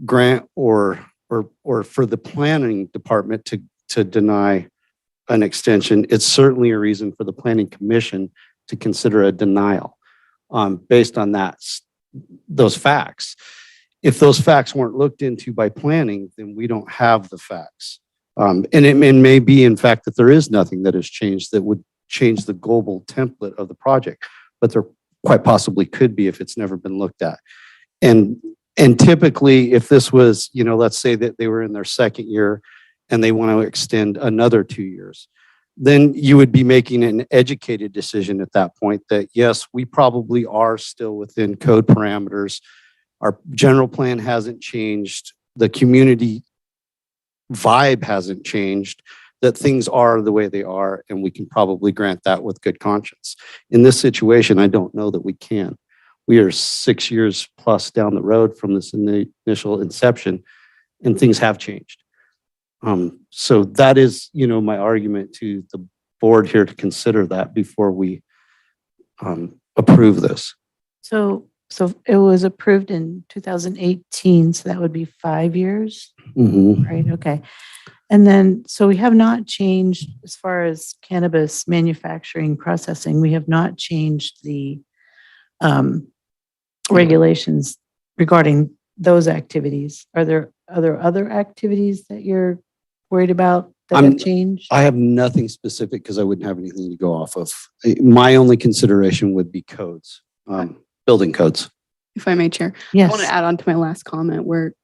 [SPEAKER 1] grant or for the planning department to deny an extension. It's certainly a reason for the planning commission to consider a denial based on those facts. If those facts weren't looked into by planning, then we don't have the facts. And it may be, in fact, that there is nothing that has changed that would change the global template of the project, but there quite possibly could be if it's never been looked at. And typically, if this was, let's say that they were in their second year and they want to extend another 2 years, then you would be making an educated decision at that point that, yes, we probably are still within code parameters. Our general plan hasn't changed. The community vibe hasn't changed, that things are the way they are, and we can probably grant that with good conscience. In this situation, I don't know that we can. We are 6 years plus down the road from this initial inception, and things have changed. So that is, my argument to the board here to consider that before we approve this.
[SPEAKER 2] So it was approved in 2018, so that would be 5 years, right? Okay. And then, so we have not changed as far as cannabis manufacturing processing, we have not changed the regulations regarding those activities. Are there other activities that you're worried about that have changed?
[SPEAKER 1] I have nothing specific because I wouldn't have anything to go off of. My only consideration would be codes, building codes.
[SPEAKER 6] If I may, Chair.
[SPEAKER 2] Yes.
[SPEAKER 6] I want to add on to my last comment where,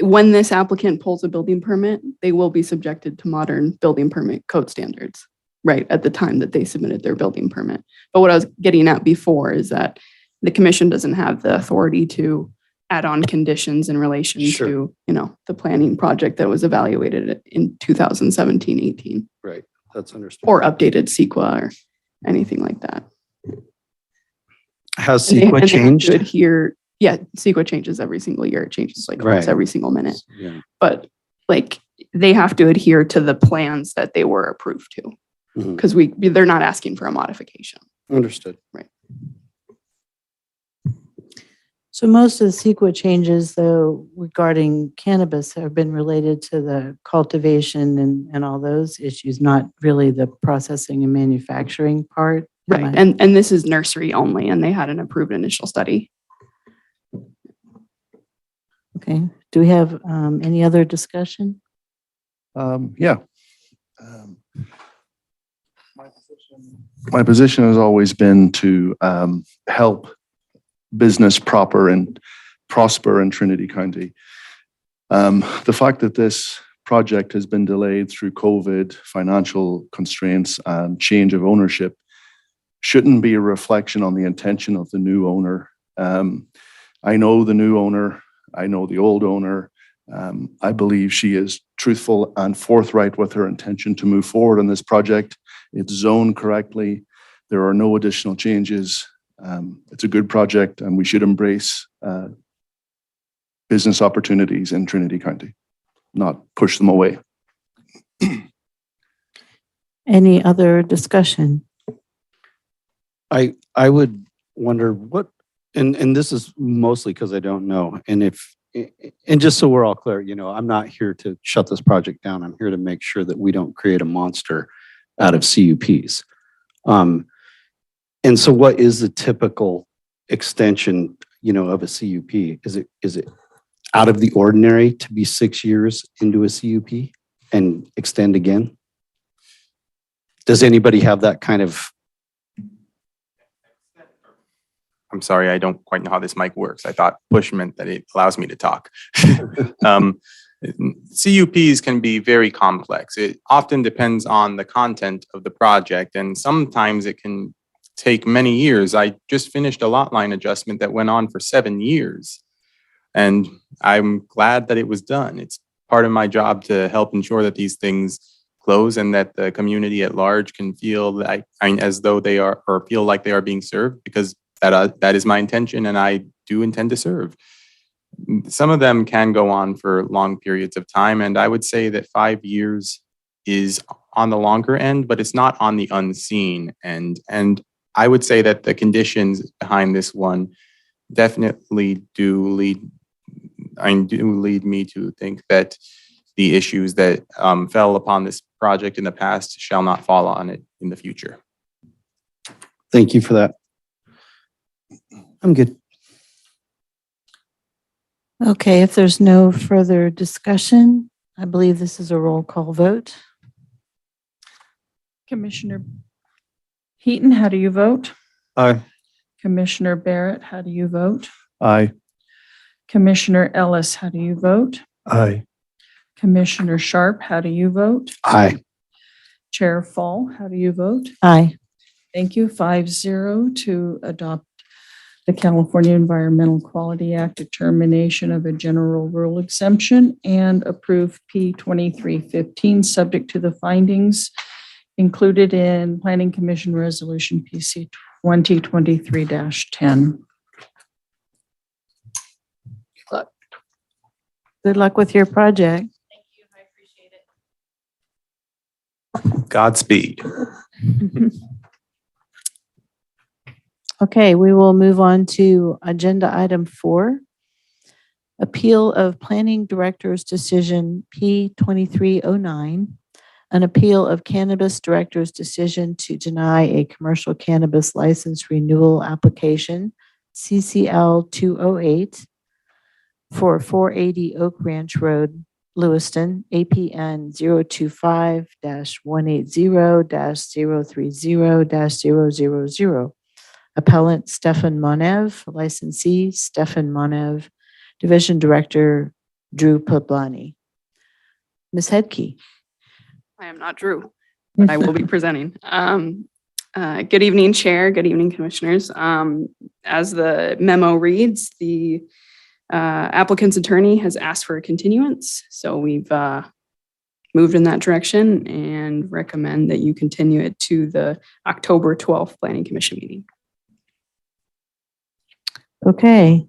[SPEAKER 6] when this applicant pulls a building permit, they will be subjected to modern building permit code standards, right, at the time that they submitted their building permit. But what I was getting at before is that the commission doesn't have the authority to add on conditions in relation to, the planning project that was evaluated in 2017-18.
[SPEAKER 1] Right, that's understood.
[SPEAKER 6] Or updated CEQA or anything like that.
[SPEAKER 1] Has
[SPEAKER 6] And they
[SPEAKER 1] CEQA
[SPEAKER 6] have
[SPEAKER 1] changed?
[SPEAKER 6] to adhere. Yeah, CEQA changes every single year. It changes almost every single minute.
[SPEAKER 1] Yeah.
[SPEAKER 6] But they have to adhere to the plans that they were approved to, because they're not asking for a modification.
[SPEAKER 1] Understood.
[SPEAKER 6] Right.
[SPEAKER 2] So most of the CEQA changes, though, regarding cannabis have been related to the cultivation and all those issues, not really the processing and manufacturing part.
[SPEAKER 6] Right. And this is nursery only, and they had an approved initial study.
[SPEAKER 2] Okay. Do we have any other discussion?
[SPEAKER 10] Yeah. My position has always been to help business prosper in Trinity County. The fact that this project has been delayed through COVID, financial constraints, and change of ownership shouldn't be a reflection on the intention of the new owner. I know the new owner. I know the old owner. I believe she is truthful and forthright with her intention to move forward on this project. It's zoned correctly. There are no additional changes. It's a good project, and we should embrace business opportunities in Trinity County, not push them away.
[SPEAKER 2] Any other discussion?
[SPEAKER 1] I would wonder what, and this is mostly because I don't know, and just so we're all clear, I'm not here to shut this project down. I'm here to make sure that we don't create a monster out of CUPs. And so what is the typical extension, of a CUP? Is it out of the ordinary to be 6 years into a CUP and extend again? Does anybody have that kind of?
[SPEAKER 4] I'm sorry, I don't quite know how this mic works. I thought push meant that it allows me to talk. CUPs can be very complex. It often depends on the content of the project, and sometimes it can take many years. I just finished a lot line adjustment that went on for 7 years, and I'm glad that it was done. It's part of my job to help ensure that these things close and that the community at large can feel as though they are, or feel like they are being served, because that is my intention, and I do intend to serve. Some of them can go on for long periods of time, and I would say that 5 years is on the longer end, but it's not on the unseen end. And I would say that the conditions behind this one definitely do lead me to think that the issues that fell upon this project in the past shall not fall on it in the future.
[SPEAKER 1] Thank you for that. I'm good.
[SPEAKER 2] Okay, if there's no further discussion, I believe this is a roll call vote.
[SPEAKER 7] Commissioner Heaton, how do you vote?
[SPEAKER 3] Aye.
[SPEAKER 7] Commissioner Barrett, how do you vote?
[SPEAKER 10] Aye.
[SPEAKER 7] Commissioner Ellis, how do you vote?
[SPEAKER 9] Aye.
[SPEAKER 7] Commissioner Sharp, how do you vote?
[SPEAKER 1] Aye.
[SPEAKER 7] Chair Fall, how do you vote?
[SPEAKER 2] Aye.
[SPEAKER 7] Thank you. 5-0 to adopt the California Environmental Quality Act determination of a general rule exemption and approve P2315 subject to the findings included in Planning Commission Resolution PC 2023-10.
[SPEAKER 2] Good luck with your project.
[SPEAKER 8] Thank you. I appreciate it.
[SPEAKER 1] Godspeed.
[SPEAKER 2] Okay, we will move on to agenda item 4. Appeal of Planning Director's Decision P2309, an appeal of Cannabis Director's decision to deny a commercial cannabis license renewal application, CCL 208, for 480 Oak Ranch Road, Lewiston, APN 025-180-030-000. Appellant Stefan Monev, licensee Stefan Monev, Division Director Drew Poblani. Ms. Hedke.
[SPEAKER 6] I am not Drew, but I will be presenting. Good evening, Chair. Good evening, Commissioners. As the memo reads, the applicant's attorney has asked for a continuance, so we've moved in that direction and recommend that you continue it to the October 12th Planning Commission meeting.
[SPEAKER 2] Okay,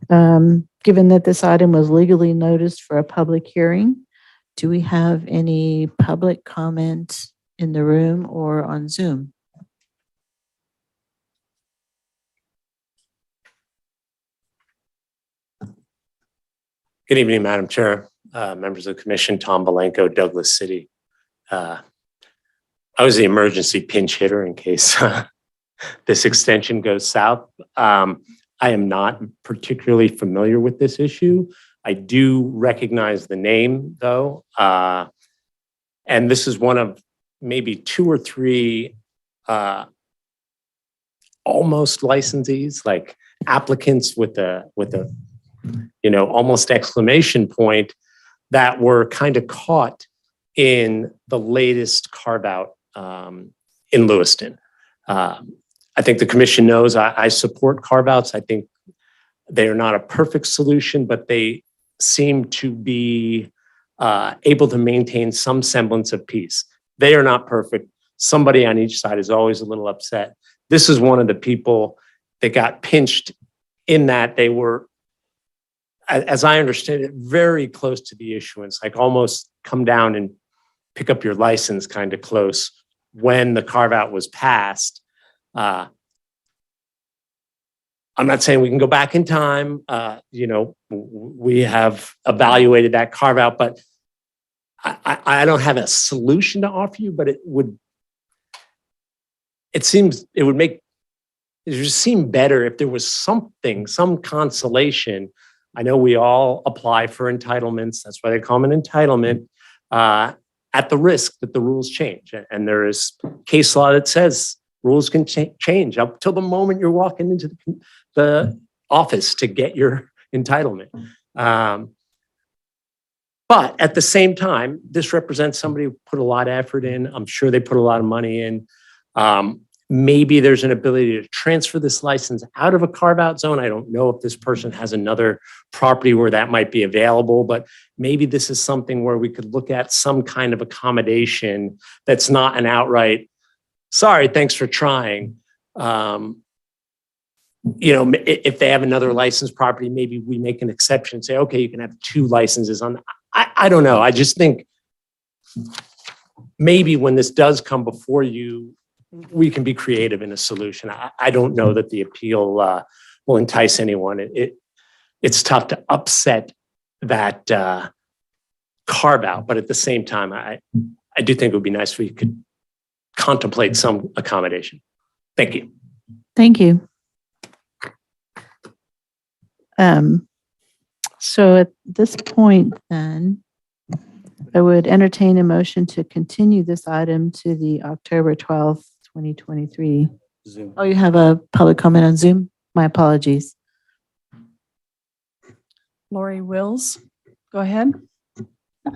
[SPEAKER 2] given that this item was legally noticed for a public hearing, do we have any public comment in the room or on Zoom?
[SPEAKER 11] Good evening, Madam Chair, members of the commission, Tom Belenko, Douglas City. I was the emergency pinch hitter in case this extension goes south. I am not particularly familiar with this issue. I do recognize the name though. And this is one of maybe 2 or 3 almost licensees, like applicants with a almost exclamation point that were kind of caught in the latest carve out in Lewiston. I think the commission knows I support carve outs. I think they are not a perfect solution, but they seem to be able to maintain some semblance of peace. They are not perfect. Somebody on each side is always a little upset. This is one of the people that got pinched in that they were, as I understand it, very close to the issuance, like almost come down and pick up your license kind of close when the carve out was passed. I'm not saying we can go back in time. We have evaluated that carve out, but I don't have a solution to offer you, but it would just seem better if there was something, some consolation. I know we all apply for entitlements. That's why they call them an entitlement, at the risk that the rules change. And there is case law that says rules can change up till the moment you're walking into the office to get your entitlement. But at the same time, this represents somebody who put a lot of effort in. I'm sure they put a lot of money in. Maybe there's an ability to transfer this license out of a carve-out zone. I don't know if this person has another property where that might be available, but maybe this is something where we could look at some kind of accommodation that's not an outright, sorry, thanks for trying. If they have another licensed property, maybe we make an exception and say, okay, you can have 2 licenses on. I don't know. I just think maybe when this does come before you, we can be creative in a solution. I don't know that the appeal will entice anyone. It's tough to upset that carve out, but at the same time, I do think it would be nice if we could contemplate some accommodation. Thank you.
[SPEAKER 2] Thank you. So at this point then, I would entertain a motion to continue this item to the October 12th, 2023.
[SPEAKER 1] Zoom.
[SPEAKER 2] Oh, you have a public comment on Zoom? My apologies.
[SPEAKER 7] Lori Wills, go ahead.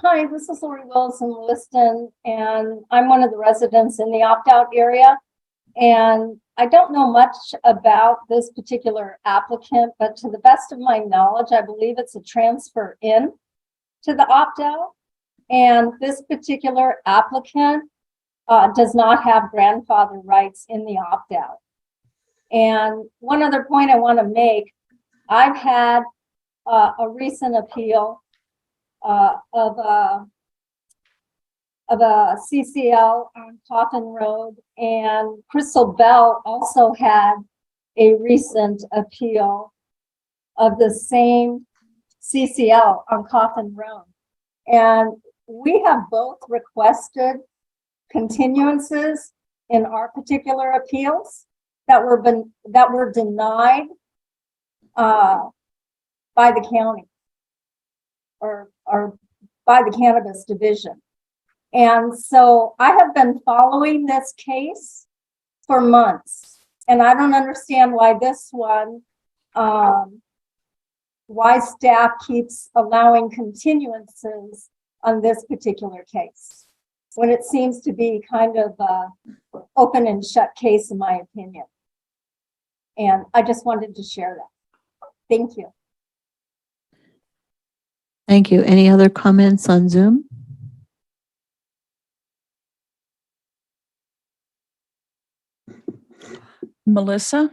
[SPEAKER 12] Hi, this is Lori Wills in Lewiston, and I'm one of the residents in the opt-out area. And I don't know much about this particular applicant, but to the best of my knowledge, I believe it's a transfer in to the opt-out. And this particular applicant does not have grandfather rights in the opt-out. And one other point I want to make, I've had a recent appeal of a CCL on Coffin Road, and Crystal Bell also had a recent appeal of the same CCL on Coffin Road. And we have both requested continuances in our particular appeals that were denied by the county or by the cannabis division. And so I have been following this case for months, and I don't understand why this one, why staff keeps allowing continuances on this particular case, when it seems to be kind of an open and shut case, in my opinion. And I just wanted to share that. Thank you.
[SPEAKER 2] Thank you. Any other comments on Zoom?
[SPEAKER 7] Melissa?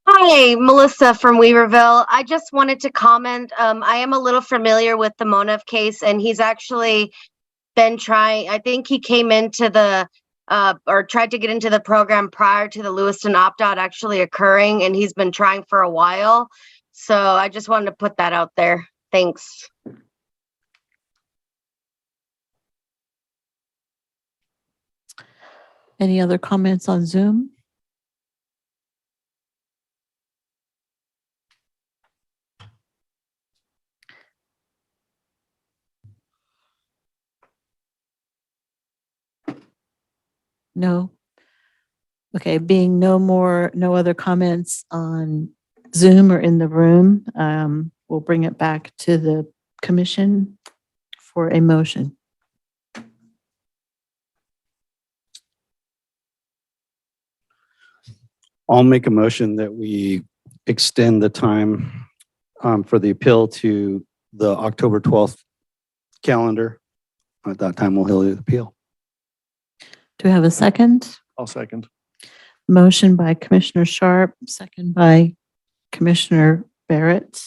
[SPEAKER 13] Hi, Melissa from Weaverville. I just wanted to comment. I am a little familiar with the Monev case, and he's actually been trying, I think he came into the, or tried to get into the program prior to the Lewiston opt-out actually occurring, and he's been trying for a while. So I just wanted to put that out there. Thanks.
[SPEAKER 2] Any other comments on Zoom? No. Okay, being no other comments on Zoom or in the room, we'll bring it back to the commission for a motion.
[SPEAKER 1] I'll make a motion that we extend the time for the appeal to the October 12th calendar. At that time, we'll hear the appeal.
[SPEAKER 2] Do we have a second?
[SPEAKER 10] I'll second.
[SPEAKER 2] Motion by Commissioner Sharp, second by Commissioner Barrett.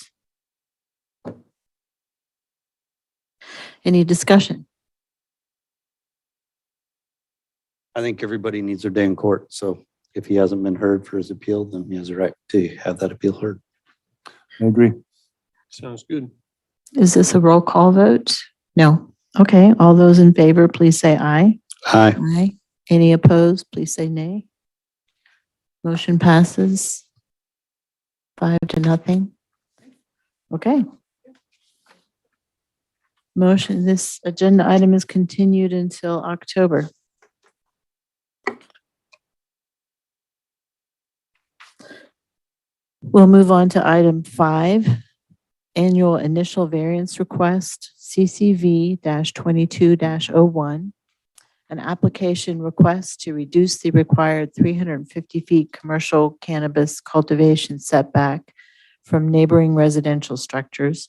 [SPEAKER 2] Any discussion?
[SPEAKER 1] I think everybody needs their day in court. So if he hasn't been heard for his appeal, then he has a right to have that appeal heard.
[SPEAKER 10] I agree.
[SPEAKER 3] Sounds good.
[SPEAKER 2] Is this a roll call vote? No. Okay, all those in favor, please say aye.
[SPEAKER 1] Aye.
[SPEAKER 2] Aye. Any opposed, please say nay. Motion passes 5-0. Okay. Motion, this agenda item is continued until October. We'll move on to item 5, annual initial variance request, CCV-22-01. An application request to reduce the required 350 feet commercial cannabis cultivation setback from neighboring residential structures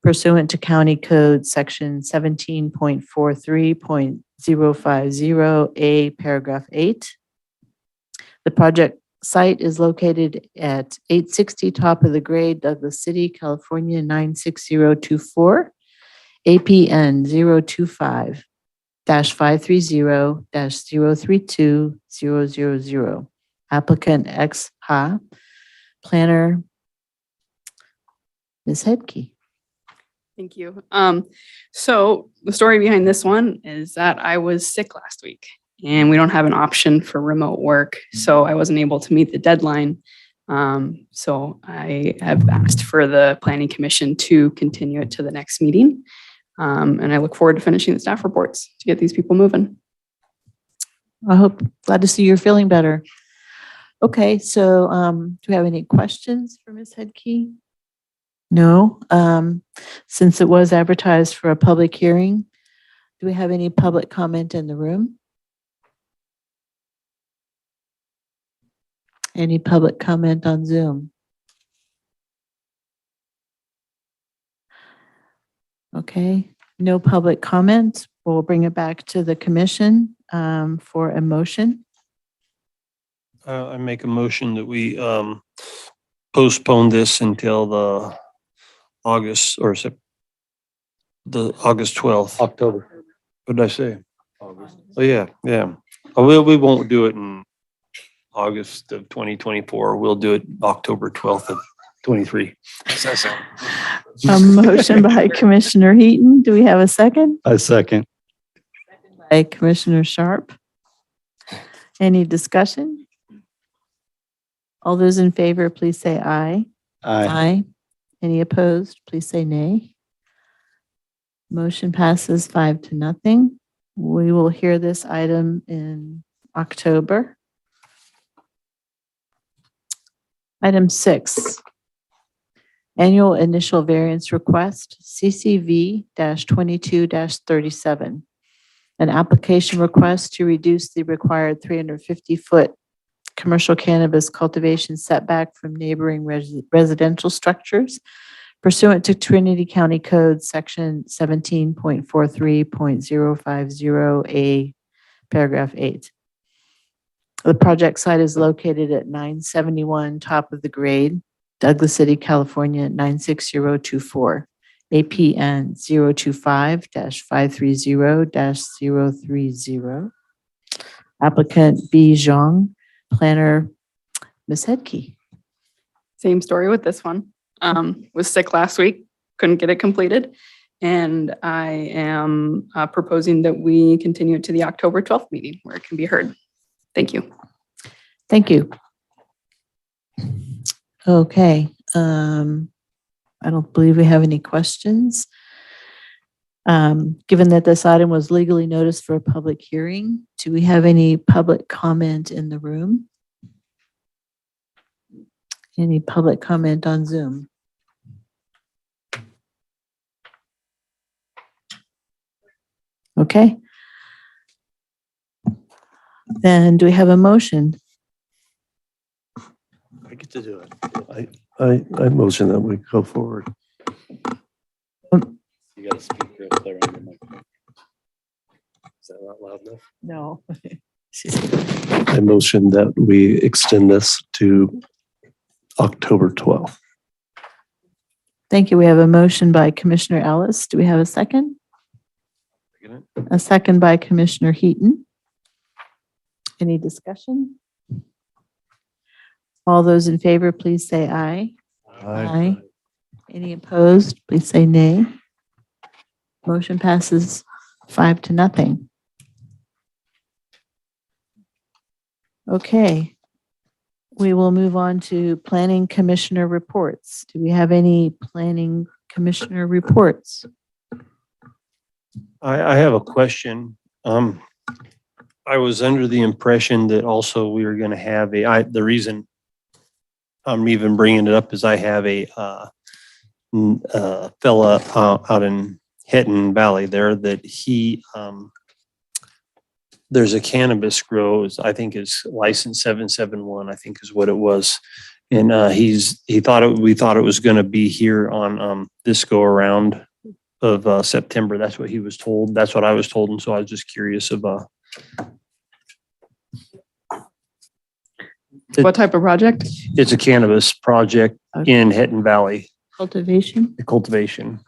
[SPEAKER 2] pursuant to County Code Section 17.43.050A, Paragraph 8. The project site is located at 860 top of the grade, Douglas City, California, 96024, APN 025-530-032-000. Applicant X Ha, planner Ms. Hedke.
[SPEAKER 6] Thank you. So the story behind this one is that I was sick last week and we don't have an option for remote work. So I wasn't able to meet the deadline. So I have asked for the planning commission to continue it to the next meeting. And I look forward to finishing the staff reports to get these people moving.
[SPEAKER 2] Glad to see you're feeling better. Okay, so do we have any questions for Ms. Hedke? No. Since it was advertised for a public hearing, do we have any public comment in the room? Any public comment on Zoom? Okay, no public comment. We'll bring it back to the commission for a motion.
[SPEAKER 3] I make a motion that we postpone this until the August the August 12th.
[SPEAKER 1] October.
[SPEAKER 3] What did I say? August. Oh, yeah. Oh, we won't do it in August of 2024. We'll do it October 12th of 23.
[SPEAKER 2] A motion by Commissioner Heaton. Do we have a second?
[SPEAKER 1] A second.
[SPEAKER 2] By Commissioner Sharp. Any discussion? All those in favor, please say aye.
[SPEAKER 1] Aye.
[SPEAKER 2] Any opposed, please say nay. Motion passes 5-0. We will hear this item in October. Item 6, annual initial variance request, CCV-22-37. An application request to reduce the required 350-foot commercial cannabis cultivation setback from neighboring residential structures pursuant to Trinity County Code Section 17.43.050A, Paragraph 8. The project site is located at 971 top of the grade, Douglas City, California, 96024, APN 025-530-030. Applicant B. Zhang, planner Ms. Hedke.
[SPEAKER 6] Same story with this one. Was sick last week, couldn't get it completed. And I am proposing that we continue it to the October 12th meeting where it can be heard. Thank you.
[SPEAKER 2] Thank you. Okay. I don't believe we have any questions. Given that this item was legally noticed for a public hearing, do we have any public comment in the room? Any public comment on Zoom? Okay. Then do we have a motion?
[SPEAKER 9] get to do it. I motion that we go forward.
[SPEAKER 3] You gotta speak real clear on the microphone. Is that not loud enough?
[SPEAKER 2] No.
[SPEAKER 9] I motion that we extend this to October 12th.
[SPEAKER 2] Thank you. We have a motion by Commissioner Ellis. Do we have a second? A second by Commissioner Heaton. Any discussion? All those in favor, please say aye. Aye. Any opposed, please say nay. Motion passes 5-0. Okay. We will move on to Planning Commissioner reports. Do we have any Planning Commissioner reports?
[SPEAKER 3] I have a question. I was under the impression that also we were gonna have the reason I'm even bringing it up is I have a fella out in Hitton Valley there that he, there's a cannabis grow, I think is license 771, I think is what it was. And we thought it was gonna be here on this go around of September. That's what he was told. That's what I was told. And so I was just curious of
[SPEAKER 6] What type of project?
[SPEAKER 3] it's a cannabis project in Hitton Valley,
[SPEAKER 2] Cultivation?
[SPEAKER 3] the cultivation.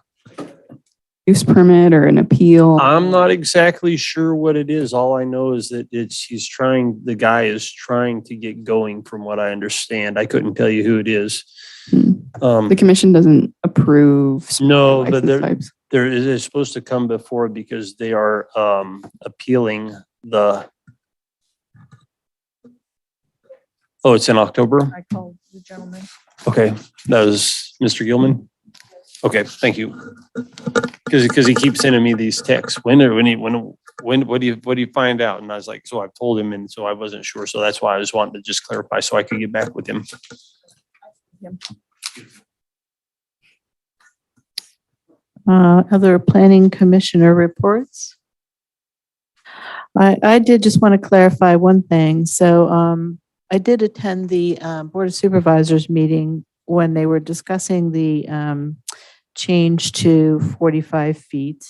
[SPEAKER 6] Use permit or an appeal?
[SPEAKER 3] I'm not exactly sure what it is. All I know is that the guy is trying to get going from what I understand. I couldn't tell you who it is.
[SPEAKER 6] The commission doesn't approve.
[SPEAKER 3] No, but
[SPEAKER 6] license types.
[SPEAKER 3] it's supposed to come before because they are appealing the. Oh, it's in October?
[SPEAKER 7] I called the gentleman.
[SPEAKER 3] Okay, that was Mr. Gilman? Okay, thank you. Because he keeps sending me these texts. What do you find out? And I was like, so I told him, and so I wasn't sure. So that's why I was wanting to just clarify so I could get back with him.
[SPEAKER 2] Other Planning Commissioner reports? I did just want to clarify one thing. So I did attend the Board of Supervisors meeting when they were discussing the change to 45 feet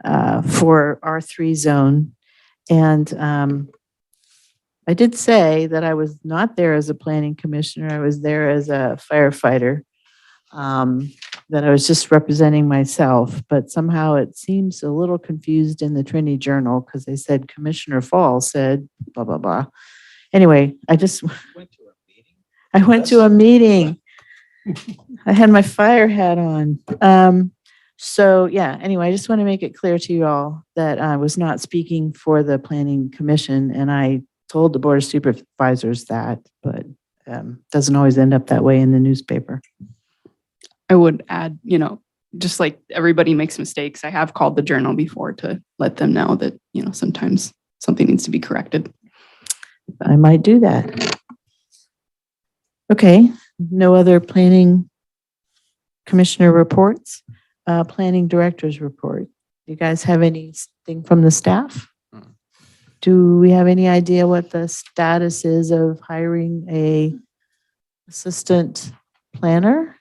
[SPEAKER 2] for R3 zone. And I did say that I was not there as a planning commissioner. I was there as a firefighter, that I was just representing myself. But somehow it seems a little confused in the Trinity Journal because they said Commissioner Fall said blah, blah, blah. Anyway, I went to a meeting. I had my fire hat on. So yeah, anyway, I just want to make it clear to you all that I was not speaking for the Planning Commission, and I told the Board of Supervisors that, but doesn't always end up that way in the newspaper.
[SPEAKER 6] I would add, just like everybody makes mistakes, I have called the Journal before to let them know that, sometimes something needs to be corrected.
[SPEAKER 2] I might do that. Okay, no other Planning Commissioner reports. Planning Director's report. You guys have anything from the staff? Do we have any idea what the status is of hiring a assistant planner?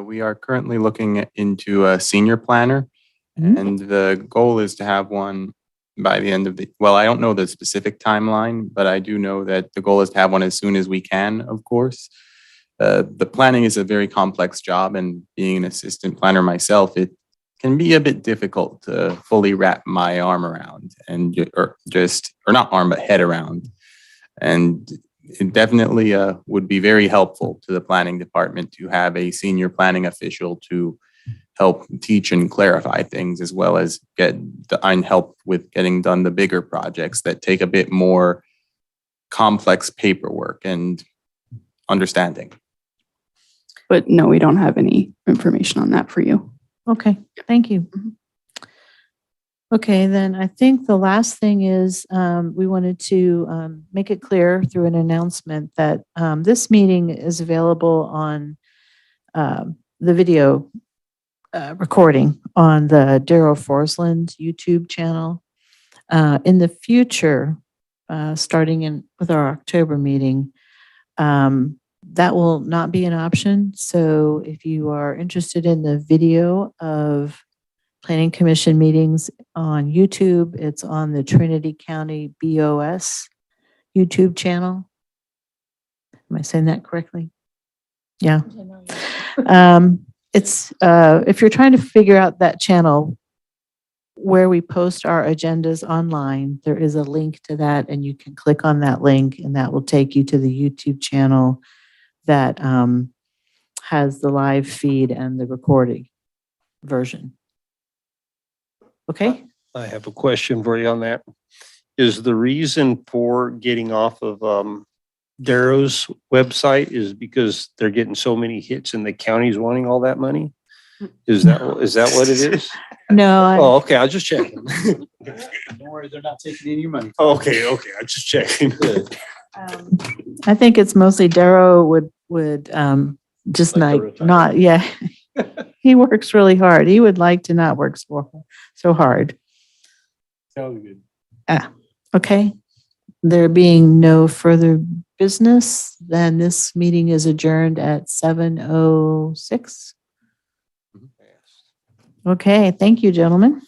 [SPEAKER 4] We are currently looking into a senior planner, and the goal is to have one by the end of I don't know the specific timeline, but I do know that the goal is to have one as soon as we can, of course. The planning is a very complex job, and being an assistant planner myself, it can be a bit difficult to fully wrap my arm around or not arm, but head around. And it definitely would be very helpful to the planning department to have a senior planning official to help teach and clarify things, as well as help with getting done the bigger projects that take a bit more complex paperwork and understanding.
[SPEAKER 6] But no, we don't have any information on that for you.
[SPEAKER 2] Okay, thank you. Okay, then I think the last thing is we wanted to make it clear through an announcement that this meeting is available on the video recording on the Daryl Forsland YouTube channel. In the future, starting with our October meeting, that will not be an option. So if you are interested in the video of Planning Commission meetings on YouTube, it's on the Trinity County BOS YouTube channel. Am I saying that correctly? Yeah. It's, if you're trying to figure out that channel where we post our agendas online, there is a link to that, and you can click on that link and that will take you to the YouTube channel that has the live feed and the recording version. Okay?
[SPEAKER 3] I have a question for you on that. Is the reason for getting off of Darrow's website is because they're getting so many hits and the county's wanting all that money? Is that what it is?
[SPEAKER 2] No,
[SPEAKER 3] Oh, okay, I'll just check.
[SPEAKER 1] Don't worry, they're not taking any of your money.
[SPEAKER 3] Okay, I'm just checking.
[SPEAKER 2] I think it's mostly Darrow would just
[SPEAKER 1] Like to retire.
[SPEAKER 2] yeah. He works really hard. He would like to not work so hard.
[SPEAKER 1] Sounds good.
[SPEAKER 2] Okay. There being no further business, then this meeting is adjourned at 7:06. Okay, thank you, gentlemen.